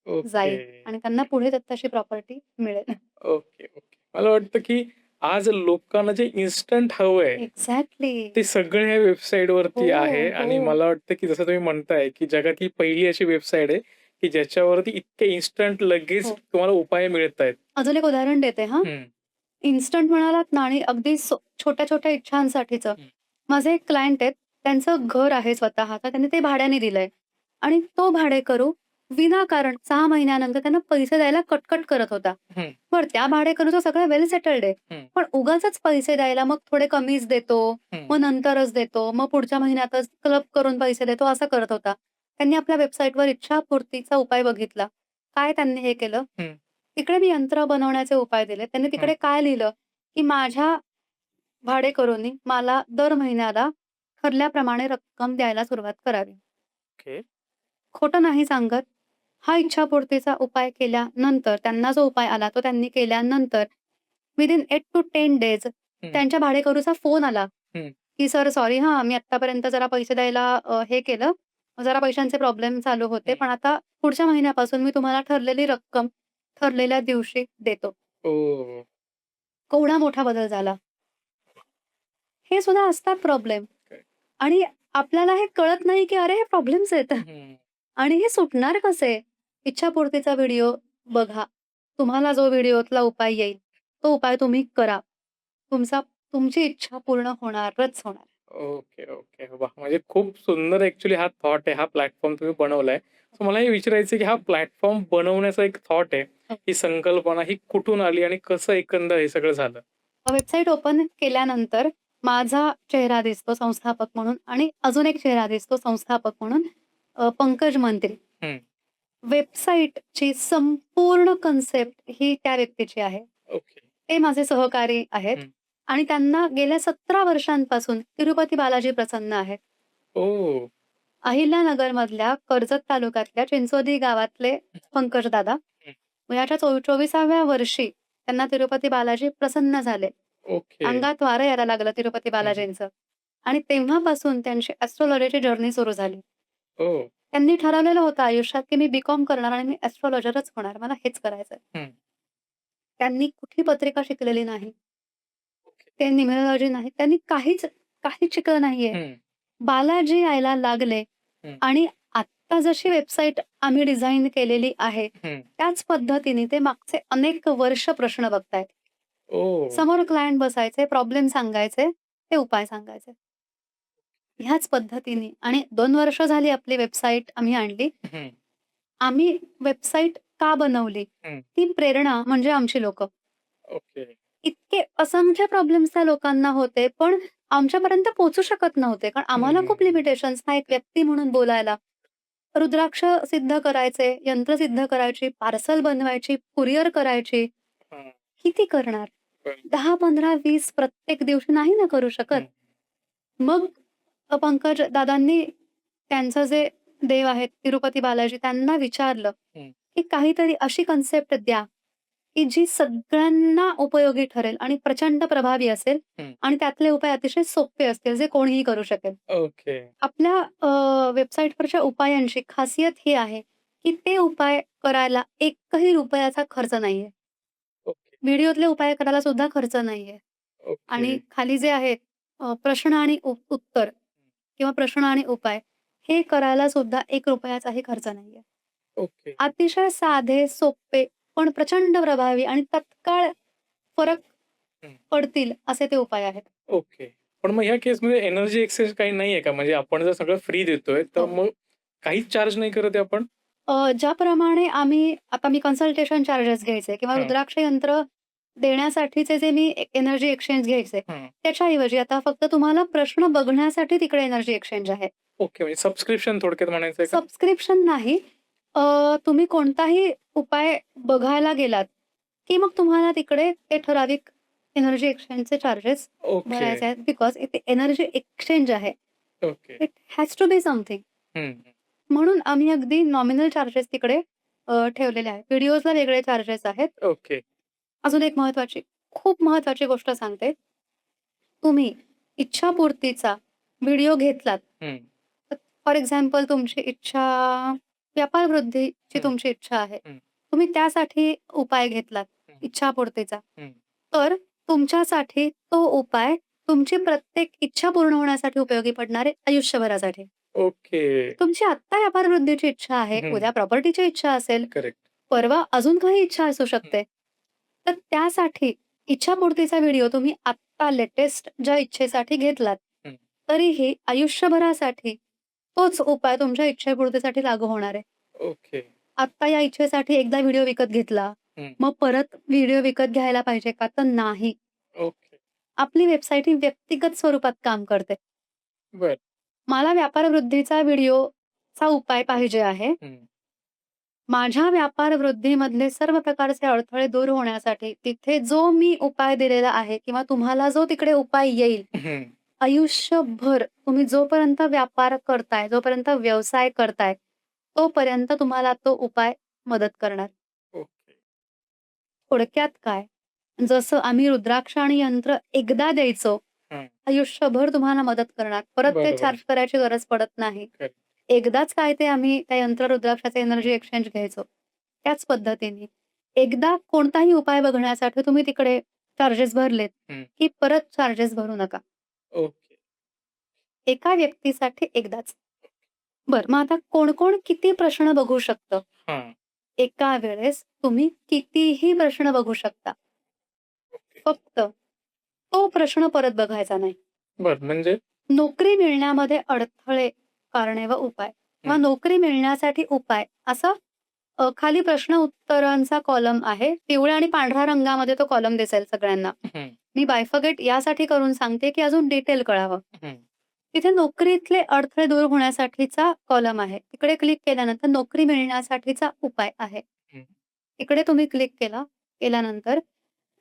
ओके. जाईल आणि त्यांना पुढे तशी प्रॉपर्टी मिळेल. Okay, okay. मला वाटतं, की आज लोकांना जे इन्स्टंट हवंय, एक्झॅक्टली. ते सगळं ह्या हो, वेबसाईटवरती आहे आणि हो. मला वाटतं, की जसं तुम्ही म्हणताय, की जगातली पहिली अशी वेबसाईट आहे, की ज्याच्यावरती इतके इन्स्टंट लगेच हो. तुम्हाला उपाय मिळतायत. अजून एक उदाहरण देते हां. हं, इन्स्टंट म्हणालात ना आणि अगदी छोट्या-छोट्या इच्छांसाठीचं. हं, माझे एक क्लायंट आहेत. त्यांचं घर आहे स्वतःचं. त्यांनी ते भाड्याने दिलंय आणि तो भाडेकरू विनाकारण 6 महिन्यानंतर त्यांना पैसे द्यायला कटकट करत होता. हं, बरं त्या भाडेकरूचं सगळं वेल सेटल्ड आहे. हं, पण उगाचच पैसे द्यायला मग थोडे कमीच देतो, हं, मग नंतरच देतो, मग पुढच्या महिन्यातच क्लब करून पैसे देतो, असं करत होता. त्यांनी आपल्या वेबसाईटवर इच्छापूर्तीचा उपाय बघितला. काय त्यांनी हे केलं, हं. तिकडे मी यंत्र बनवण्याचे उपाय दिले. त्यांनी हं. तिकडे काय लिहिलं, की माझ्या भाडेकरूंनी मला दर महिन्याला ठरल्याप्रमाणे रक्कम द्यायला सुरुवात करावी. ओके. खोटं नाही सांगत. हा इच्छापूर्तीचा उपाय केल्यानंतर त्यांना जो उपाय आला तो त्यांनी केल्यानंतर विदिन 8 to 10 डेज हं, त्यांच्या भाडेकरूचा फोन आला, हं. की "सर सॉरी हां, मी आत्तापर्यंत जरा पैसे द्यायला हे केलं. जरा पैशांचे प्रॉब्लेम चालू होते. हं. पण आता पुढच्या महिन्यापासून मी तुम्हाला ठरलेली रक्कम ठरलेल्या दिवशी देतो." ओह! केवढा मोठा बदल झाला. हे सुद्धा असतात प्रॉब्लेम काय आणि आपल्याला हे कळत नाही, की अरे हे प्रॉब्लेम्स आहेत. हं. आणि हे सुटणार कसे? इच्छापूर्तीचा व्हिडिओ बघा. तुम्हाला जो व्हिडिओतला उपाय येईल, तो उपाय तुम्ही करा. तुमची इच्छा पूर्ण होणारच होणार. Okay, okay. वाह! म्हणजे खूप सुंदर ॲक्चुअली हा थॉट आहे, हा प्लॅटफॉर्म तुम्ही बनवलाय. सो मला हे विचारायचं आहे, की हा प्लॅटफॉर्म बनवण्याचा एक थॉट आहे, हो. ही संकल्पना ही कुठून आली आणि कसं एकंदर हे सगळं झालं? वेबसाईट ओपन केल्यानंतर माझा चेहरा दिसतो संस्थापक म्हणून आणि अजून एक चेहरा दिसतो संस्थापक म्हणून पंकज मंत्री. हं. वेबसाईटची संपूर्ण कन्सेप्ट ही त्या व्यक्तीची आहे. ओके. ते माझे सहकारी आहेत हं. आणि त्यांना गेल्या 17 वर्षांपासून तिरुपती बालाजी प्रसन्न आहेत. ओह! अहिल्यानगरमधल्या कर्जत तालुक्यातल्या चिंचोदी गावातले पंकजदादा. हं. वयाच्या 24व्या वर्षी त्यांना तिरुपती बालाजी प्रसन्न झाले. ओके. अंगात वारं यायला लागलं तिरुपती हं, हं. बालाजींचं आणि तेव्हापासून त्यांची एस्ट्रोलॉजीची जर्नी सुरू झाली. ओह! त्यांनी ठरवलेलं होतं आयुष्यात, की मी बी-कॉम करणार आणि मी एस्ट्रोलॉजरच होणार. मला हेच करायचंय. हं. त्यांनी कुठली पत्रिका शिकलेली नाही. ओके. ते न्यूमरोलॉजी नाही. त्यांनी काहीच शिकलं नाहीये. हं, बालाजी यायला लागले हं, आणि आत्ता जशी वेबसाईट आम्ही डिझाइन केलेली आहे, हं. त्याच पद्धतीने ते मागचे अनेक वर्ष प्रश्न बघतायत. ओह! समोर क्लायंट बसायचे, प्रॉब्लेम सांगायचे, ते उपाय सांगायचे. ह्याच पद्धतीने आणि 2 वर्ष झाली आपली वेबसाईट आम्ही आणली. हं, आम्ही वेबसाईट का बनवली? हं. ती प्रेरणा म्हणजे आमची लोकं. ओके. इतके असंख्य प्रॉब्लेम्स त्या लोकांना होते, पण आमच्यापर्यंत पोहोचू शकत नव्हते. कारण हं, आम्हाला हं, खूप हं. लिमिटेशन्स ना एक व्यक्ती म्हणून बोलायला. रुद्राक्ष सिद्ध करायचे, यंत्र सिद्ध करायची, पार्सल बनवायची, कुरिअर करायची. हां. किती करणार? बरं. 10, 15, 20 प्रत्येक दिवशी नाही ना करू शकत. हं, मग पंकज दादांनी त्यांचं जे देव आहेत तिरुपती बालाजी त्यांना विचारलं, हं, की काहीतरी अशी कन्सेप्ट द्या, की जी सगळ्यांना उपयोगी ठरेल आणि प्रचंड प्रभावी असेल हं. आणि त्यातले उपाय अतिशय सोपे असतील, जे कोणीही करू शकेल. ओके, आपल्या वेबसाईटवरच्या उपायांची खासियत ही आहे, की ते उपाय करायला एकही रुपयाचा खर्च नाहीये. ओके, व्हिडिओतले उपाय करायला सुद्धा खर्च नाहीये. ओके. आणि खाली जे आहेत प्रश्न आणि उत्तर किंवा प्रश्न आणि उपाय हे करायला सुद्धा ₹1 खर्च नाहीये. ओके. अतिशय साधे, सोपे पण प्रचंड प्रभावी आणि तत्काळ फरक हं. पडतील असे ते उपाय आहेत. ओके. पण मग ह्या केसमध्ये एनर्जी एक्सचेंज काही नाहीये का? म्हणजे आपण जर सगळं फ्री देतोय, तर हो. मग काहीच चार्ज नाही करत आहे आपण? ज्याप्रमाणे आता मी कन्सल्टेशन चार्जेस घ्यायचे किंवा हां, रुद्राक्ष यंत्र देण्यासाठीचे जे मी एनर्जी एक्सचेंज घ्यायचे, हां. त्याच्याऐवजी आता फक्त तुम्हाला प्रश्न बघण्यासाठी तिकडे एनर्जी एक्सचेंज आहे. ओके. म्हणजे सबस्क्रिप्शन थोडक्यात म्हणायचंय का? सबस्क्रिप्शन नाही. तुम्ही कोणताही उपाय बघायला गेलात, की मग तुम्हाला तिकडे ते ठराविक एनर्जी एक्सचेंजचे चार्जेस ओके, भरायचे आहेत. बिकॉज इथे एनर्जी एक्सचेंज आहे. Okay. It has to be something. हं, हं. म्हणून आम्ही अगदी नॉमिनल चार्जेस तिकडे ठेवलेले आहेत. व्हिडिओजला वेगळे चार्जेस आहेत. ओके. अजून एक खूप महत्त्वाची गोष्ट सांगते. तुम्ही इच्छापूर्तीचा व्हिडिओ घेतलात, हं, फॉर एक्झाम्पल व्यापार वृद्धीची हं, तुमची इच्छा आहे. हं, तुम्ही त्यासाठी उपाय घेतलात हं, इच्छापूर्तीचा. हं. तर तुमच्यासाठी तो उपाय तुमची प्रत्येक इच्छा पूर्ण होण्यासाठी उपयोगी पडणार आहे आयुष्यभरासाठी. ओके. तुमची आत्ता व्यापार वृद्धीची इच्छा आहे, हं. उद्या प्रॉपर्टीची इच्छा असेल, करेक्ट. परवा अजून काही इच्छा असू हं, शकते. तर त्यासाठी इच्छापूर्तीचा व्हिडिओ तुम्ही आत्ता लेटेस्ट ज्या इच्छेसाठी घेतलात, हं. तरीही आयुष्यभरासाठी तोच उपाय तुमच्या इच्छेपूर्तीसाठी लागू होणार आहे. ओके. आत्ता या इच्छेसाठी एकदा व्हिडिओ विकत घेतला, हं. मग परत व्हिडिओ विकत घ्यायला पाहिजे का? तर नाही. ओके. आपली वेबसाईट ही व्यक्तिगत स्वरूपात काम करते. बरं. मला व्यापार वृद्धीचा व्हिडिओचा उपाय पाहिजे आहे. हं. माझ्या व्यापार वृद्धीमधले सर्व प्रकारचे अडथळे दूर होण्यासाठी तिथे जो मी उपाय दिलेला आहे किंवा तुम्हाला जो तिकडे उपाय येईल, हं. आयुष्यभर तुम्ही जोपर्यंत व्यापार करताय, जोपर्यंत व्यवसाय करताय, तोपर्यंत तुम्हाला तो उपाय मदत करणार. ओके. थोडक्यात काय, जसं आम्ही रुद्राक्ष आणि यंत्र एकदा द्यायचो, हं. आयुष्यभर तुम्हाला मदत करणार. परत ते बरोबर. चार्ज करायची गरज पडत नाही. करेक्ट. एकदाच काय ते आम्ही त्या यंत्र रुद्राक्षाचे एनर्जी एक्सचेंज घ्यायचो. त्याच पद्धतीने एकदा कोणताही उपाय बघण्यासाठी तुम्ही तिकडे चार्जेस भरलेत, हं. की परत चार्जेस भरू नका. ओके. एका व्यक्तीसाठी एकदाच. बरं, मग आता कोण-कोण किती प्रश्न बघू शकतं? हां. एका वेळेस तुम्ही कितीही प्रश्न बघू शकता. ओके. फक्त तो प्रश्न परत बघायचा नाही. बरं म्हणजे? नोकरी मिळण्यामध्ये अडथळे, कारणे व उपाय किंवा हं. नोकरी मिळण्यासाठी उपाय असं खाली प्रश्न उत्तरांचा कॉलम आहे. पिवळ्या आणि पांढऱ्या रंगामध्ये तो कॉलम दिसेल सगळ्यांना. हं. मी बायफर्गेट यासाठी करून सांगते, की अजून डिटेल कळावं. हं. तिथे नोकरीतले अडथळे दूर होण्यासाठीचा कॉलम आहे. तिकडे क्लिक केल्यानंतर नोकरी मिळण्यासाठीचा उपाय आहे. हं. इकडे तुम्ही क्लिक केल्यानंतर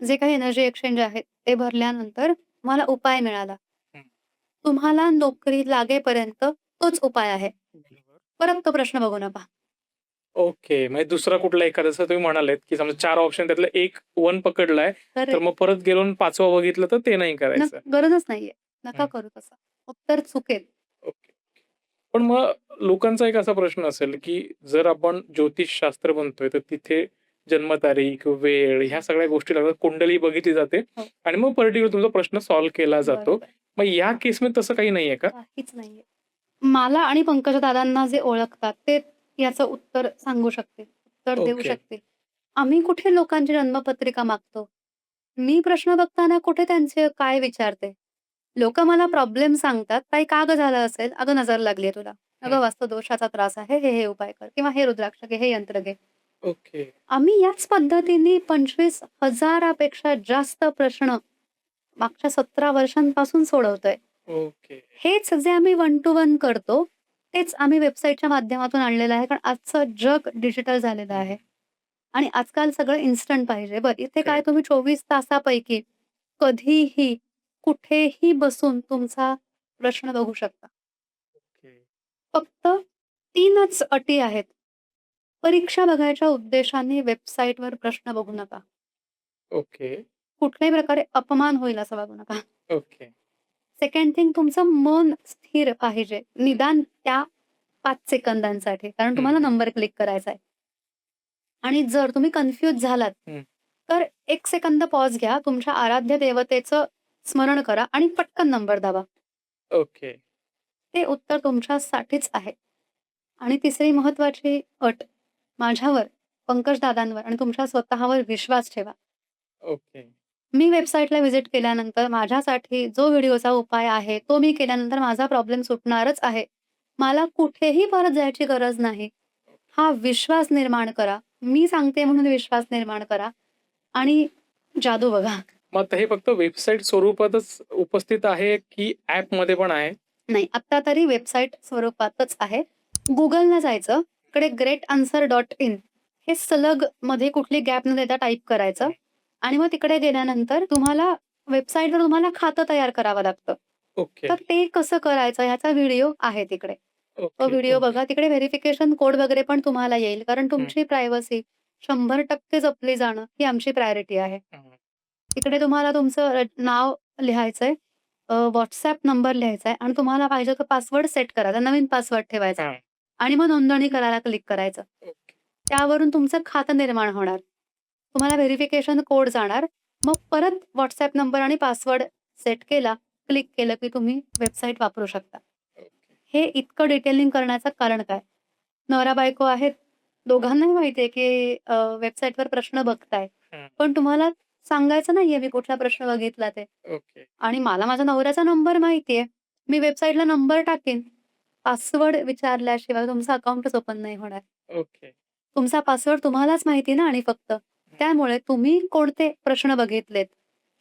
जे काही एनर्जी एक्सचेंज आहे, ते भरल्यानंतर तुम्हाला उपाय मिळाला. हं. तुम्हाला नोकरी लागेपर्यंत तोच उपाय आहे. बरोबर. परत तो प्रश्न बघू नका. ओके. म्हणजे दुसरा कुठला एखादा जसं तुम्ही म्हणालेत, की समजा 4 ऑप्शन त्यातलं एक 1 पकडलाय, तर तर मग परत गेलो आणि 5वा बघितलं तर ते नाही करायचं. गरजच नाहीये. नका हं. करू तसं. उत्तर चुकेल. ओके. पण मग लोकांचा एक असा प्रश्न असेल, की जर आपण ज्योतिषशास्त्र म्हणतोय, तर तिथे जन्मतारीख, वेळ ह्या सगळ्या गोष्टी लागतात. कुंडली बघितली जाते हो, आणि मग पर्टिक्युलर तुमचा प्रश्न सॉल्व्ह केला जातो. बरोबर. मग या केसमध्ये तसं काही नाहीये का? काहीच नाहीये. मला आणि पंकज दादांना जे ओळखतात ते याचं उत्तर सांगू शकतील, उत्तर देऊ ओके. शकतील. आम्ही कुठे लोकांची जन्मपत्रिका मागतो. मी प्रश्न बघताना कुठे त्यांचे काय विचारते. लोकं मला प्रॉब्लेम सांगतात, "ताई का गं झालं असेल?" "अगं नजर लागली तुला." हं. "अगं वास्तुदोषाचा त्रास आहे. हे उपाय कर." किंवा "हे रुद्राक्ष घे, हे यंत्र घे." ओके. आम्ही याच पद्धतीने 25,000 पेक्षा जास्त प्रश्न मागच्या 17 वर्षांपासून सोडवतोय. ओके. हेच जे आम्ही वन टू वन करतो, तेच आम्ही वेबसाईटच्या माध्यमातून आणलेलं आहे. कारण आजचं जग डिजिटल झालेलं हं. आहे आणि आजकाल सगळं इन्स्टंट पाहिजे. बरं, इथे काय करेक्ट. तुम्ही 24 तासापैकी कधीही, कुठेही बसून तुमचा प्रश्न बघू शकता. ओके. फक्त 3च अटी आहेत. परीक्षा बघायच्या उद्देशाने वेबसाईटवर प्रश्न बघू नका. ओके. कुठल्याही प्रकारे अपमान होईल असं वागू नका. ओके. सेकंड थिंग तुमचं मन स्थिर पाहिजे. निदान त्या 5 सेकंदांसाठी. कारण हं, तुम्हाला हं. नंबर क्लिक करायचा आहे. आणि जर तुम्ही कन्फ्यूज झालात, हं. तर 1 सेकंद पॉज घ्या. तुमच्या आराध्य देवतेचं स्मरण करा आणि पटकन नंबर दाबा. ओके. ते उत्तर तुमच्यासाठीच आहे. आणि तिसरी महत्त्वाची अट, माझ्यावर, पंकज दादांवर आणि तुमच्या स्वतःवर विश्वास ठेवा. ओके. मी वेबसाईटला व्हिजिट केल्यानंतर माझ्यासाठी जो व्हिडिओचा उपाय आहे, तो मी केल्यानंतर माझा प्रॉब्लेम सुटणारच आहे. मला कुठेही परत जायची गरज नाही. हा विश्वास निर्माण करा. मी सांगते म्हणून विश्वास निर्माण करा आणि जादू बघा. मग आता हे फक्त वेबसाईट स्वरूपातच उपस्थित आहे, की ॲपमध्ये पण आहे? नाही, आत्ता तरी वेबसाईट स्वरूपातच आहे. Googleला जायचं, इकडे greatanswer.in हे सलग मध्ये कुठली गॅप न देता टाइप करायचं आणि मग तिकडे गेल्यानंतर तुम्हाला वेबसाईटवर तुम्हाला खातं तयार करावं लागतं. ओके. तर ते कसं करायचं ह्याचा व्हिडिओ आहे तिकडे. तो ओके. Video okay. बघा. तिकडे व्हेरिफिकेशन कोड वगैरे पण तुम्हाला येईल. कारण हं. तुमची प्रायव्हसी 100% जपली जाणं ही आमची प्रायोरिटी आहे. हं. तिकडे तुम्हाला तुमचं नाव लिहायचंय, WhatsApp नंबर लिहायचा आहे आणि तुम्हाला पाहिजे तो पासवर्ड सेट करायचा, नवीन पासवर्ड ठेवायचा हां. आणि मग नोंदणी करायला क्लिक करायचं. ओके. त्यावरून तुमचं खातं निर्माण होणार. तुम्हाला व्हेरिफिकेशन कोड जाणार. मग परत WhatsApp नंबर आणि पासवर्ड सेट केला, क्लिक केलं की तुम्ही वेबसाईट वापरू शकता. ओके. हे इतकं डिटेलिंग करण्याचं कारण काय? नवरा-बायको आहेत, दोघांनाही माहिती आहे की वेबसाईटवर प्रश्न बघताय. हं. पण तुम्हाला सांगायचं नाहीये मी कुठला प्रश्न बघितला ते. ओके. आणि मला माझ्या नवऱ्याचा नंबर माहिती आहे. मी वेबसाईटला नंबर टाकेन. पासवर्ड विचारल्याशिवाय तुमचं अकाउंटच ओपन नाही होणार. ओके. तुमचा पासवर्ड तुम्हालाच माहिती ना आणि फक्त. हं. त्यामुळे तुम्ही कोणते प्रश्न बघितलेत,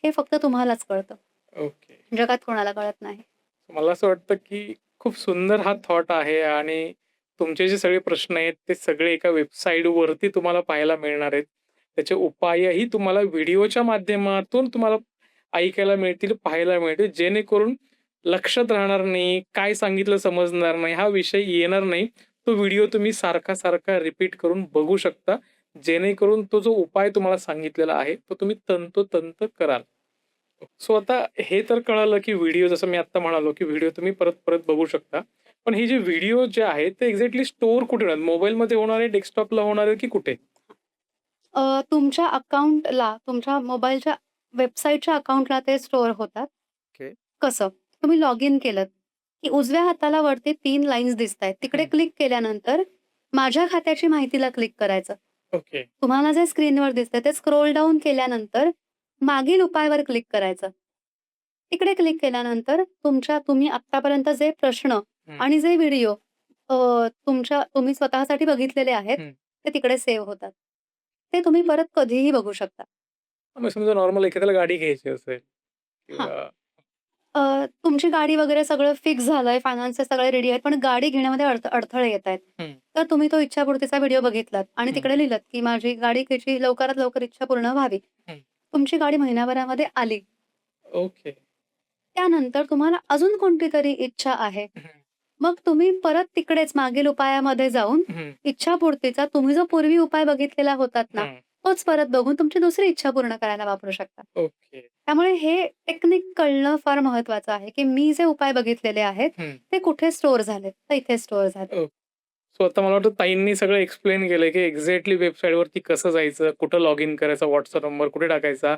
हे फक्त तुम्हालाच कळतं. ओके. जगात कोणाला कळत नाही. मला असं वाटतं, की खूप सुंदर हा थॉट आहे आणि तुमचे जे सगळे प्रश्न आहेत ते सगळे एका वेबसाईटवरती तुम्हाला पाहायला मिळणार आहेत. त्याचे उपायही तुम्हाला व्हिडिओच्या माध्यमातून तुम्हाला ऐकायला मिळतील, पाहायला मिळतील, जेणेकरून लक्षात राहणार नाही, काय सांगितलं समजणार नाही, हा विषय येणार नाही. तो व्हिडिओ तुम्ही सारखा रिपीट करून बघू शकता, जेणेकरून तो जो उपाय तुम्हाला सांगितलेला आहे, तो तुम्ही तंतोतंत कराल. सो आता हे तर कळालं, की व्हिडिओ जसं मी आत्ता म्हणालो, की व्हिडिओ तुम्ही परत-परत बघू शकता. पण हे जे व्हिडिओ जे आहेत, ते एक्झॅक्टली स्टोअर कुठे होणार? मोबाईलमध्ये होणार आहे, डेस्कटॉपला होणार आहे, की कुठे? तुमच्या अकाउंटला, तुमच्या मोबाईलच्या वेबसाईटच्या अकाउंटला ते स्टोअर होतात. ओके. कसं? तुम्ही लॉग इन केलत, की उजव्या हाताला वरती 3 लाईन्स दिसतायत. तिकडे हं. क्लिक केल्यानंतर माझ्या खात्याची माहितीला क्लिक करायचं. ओके. तुम्हाला जे स्क्रीनवर दिसतंय ते स्क्रोल डाउन केल्यानंतर मागील उपायावर क्लिक करायचं. तिकडे क्लिक केल्यानंतर तुम्ही आत्तापर्यंत जे प्रश्न हं, आणि जे व्हिडिओ तुम्ही स्वतःसाठी बघितलेले आहेत, हं. ते तिकडे सेव्ह होतात. ते तुम्ही परत कधीही बघू शकता. मग समजा नॉर्मल एखाद्याला गाडी घ्यायची असेल हां. किंवा तुमची गाडी वगैरे सगळं फिक्स झालंय, फायनान्सेस सगळे रेडी आहेत, पण गाडी घेण्यामध्ये अडथळे येतायत. हं, तर तुम्ही तो इच्छापूर्तीचा व्हिडिओ बघितलात आणि हं, तिकडे लिहिलत, की माझी गाडीची लवकरात लवकर इच्छा पूर्ण व्हावी. हं. तुमची गाडी महिन्याभरामध्ये आली. ओके. त्यानंतर तुम्हाला अजून कोणतीतरी इच्छा आहे. हं, मग तुम्ही परत तिकडेच मागील उपायामध्ये जाऊन हं, इच्छापूर्तीचा तुम्ही जो पूर्वी उपाय बघितलेला होतात ना, हं. तोच परत बघून तुमची दुसरी इच्छा पूर्ण करायला वापरू शकता. ओके. त्यामुळे हे टेक्निक कळणं फार महत्वाचं आहे, की मी जे उपाय बघितलेले आहेत, हं. ते कुठे स्टोअर झालेत, तर इथे स्टोअर झालेत. ओके. सो आता मला वाटतं ताईंनी सगळं एक्सप्लेन केलंय, की एक्झॅक्टली वेबसाईटवरती कसं जायचं, कुठं लॉग इन करायचा, WhatsApp नंबर कुठे टाकायचा.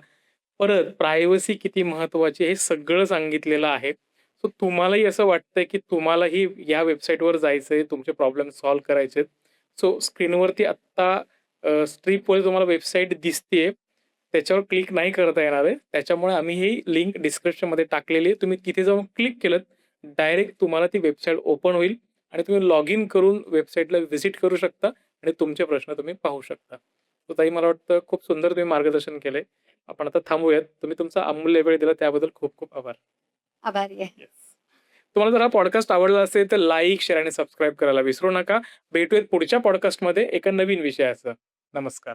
परत प्रायव्हसी किती महत्त्वाची हे सगळं सांगितलेलं आहे. सो तुम्हालाही असं वाटतंय, की तुम्हालाही या वेबसाईटवर जायचंय, तुमचे प्रॉब्लेम सॉल्व्ह करायचेत. सो स्क्रीनवरती आत्ता स्ट्रिपवर तुम्हाला वेबसाईट दिसतीये. त्याच्यावर क्लिक नाही करता येणार आहे. त्याच्यामुळे आम्ही ही लिंक डिस्क्रिप्शनमध्ये टाकलेली आहे. तुम्ही तिथे जाऊन क्लिक केलंत, डायरेक्ट तुम्हाला ती वेबसाईट ओपन होईल आणि तुम्ही लॉग इन करून वेबसाईटला व्हिजिट करू शकता आणि तुमचे प्रश्न तुम्ही पाहू शकता. तर ताई मला वाटतं खूप सुंदर तुम्ही मार्गदर्शन केलंय. आपण आता थांबूयात. तुम्ही तुमचा अमूल्य वेळ दिला त्याबद्दल खूप खूप आभार. आभारी आहे. येस. तुम्हाला जर हा पॉडकास्ट आवडला असेल तर लाईक, शेअर आणि सबस्क्राईब करायला विसरू नका. भेटूयात पुढच्या पॉडकास्टमध्ये एका नवीन विषयासह. नमस्कार.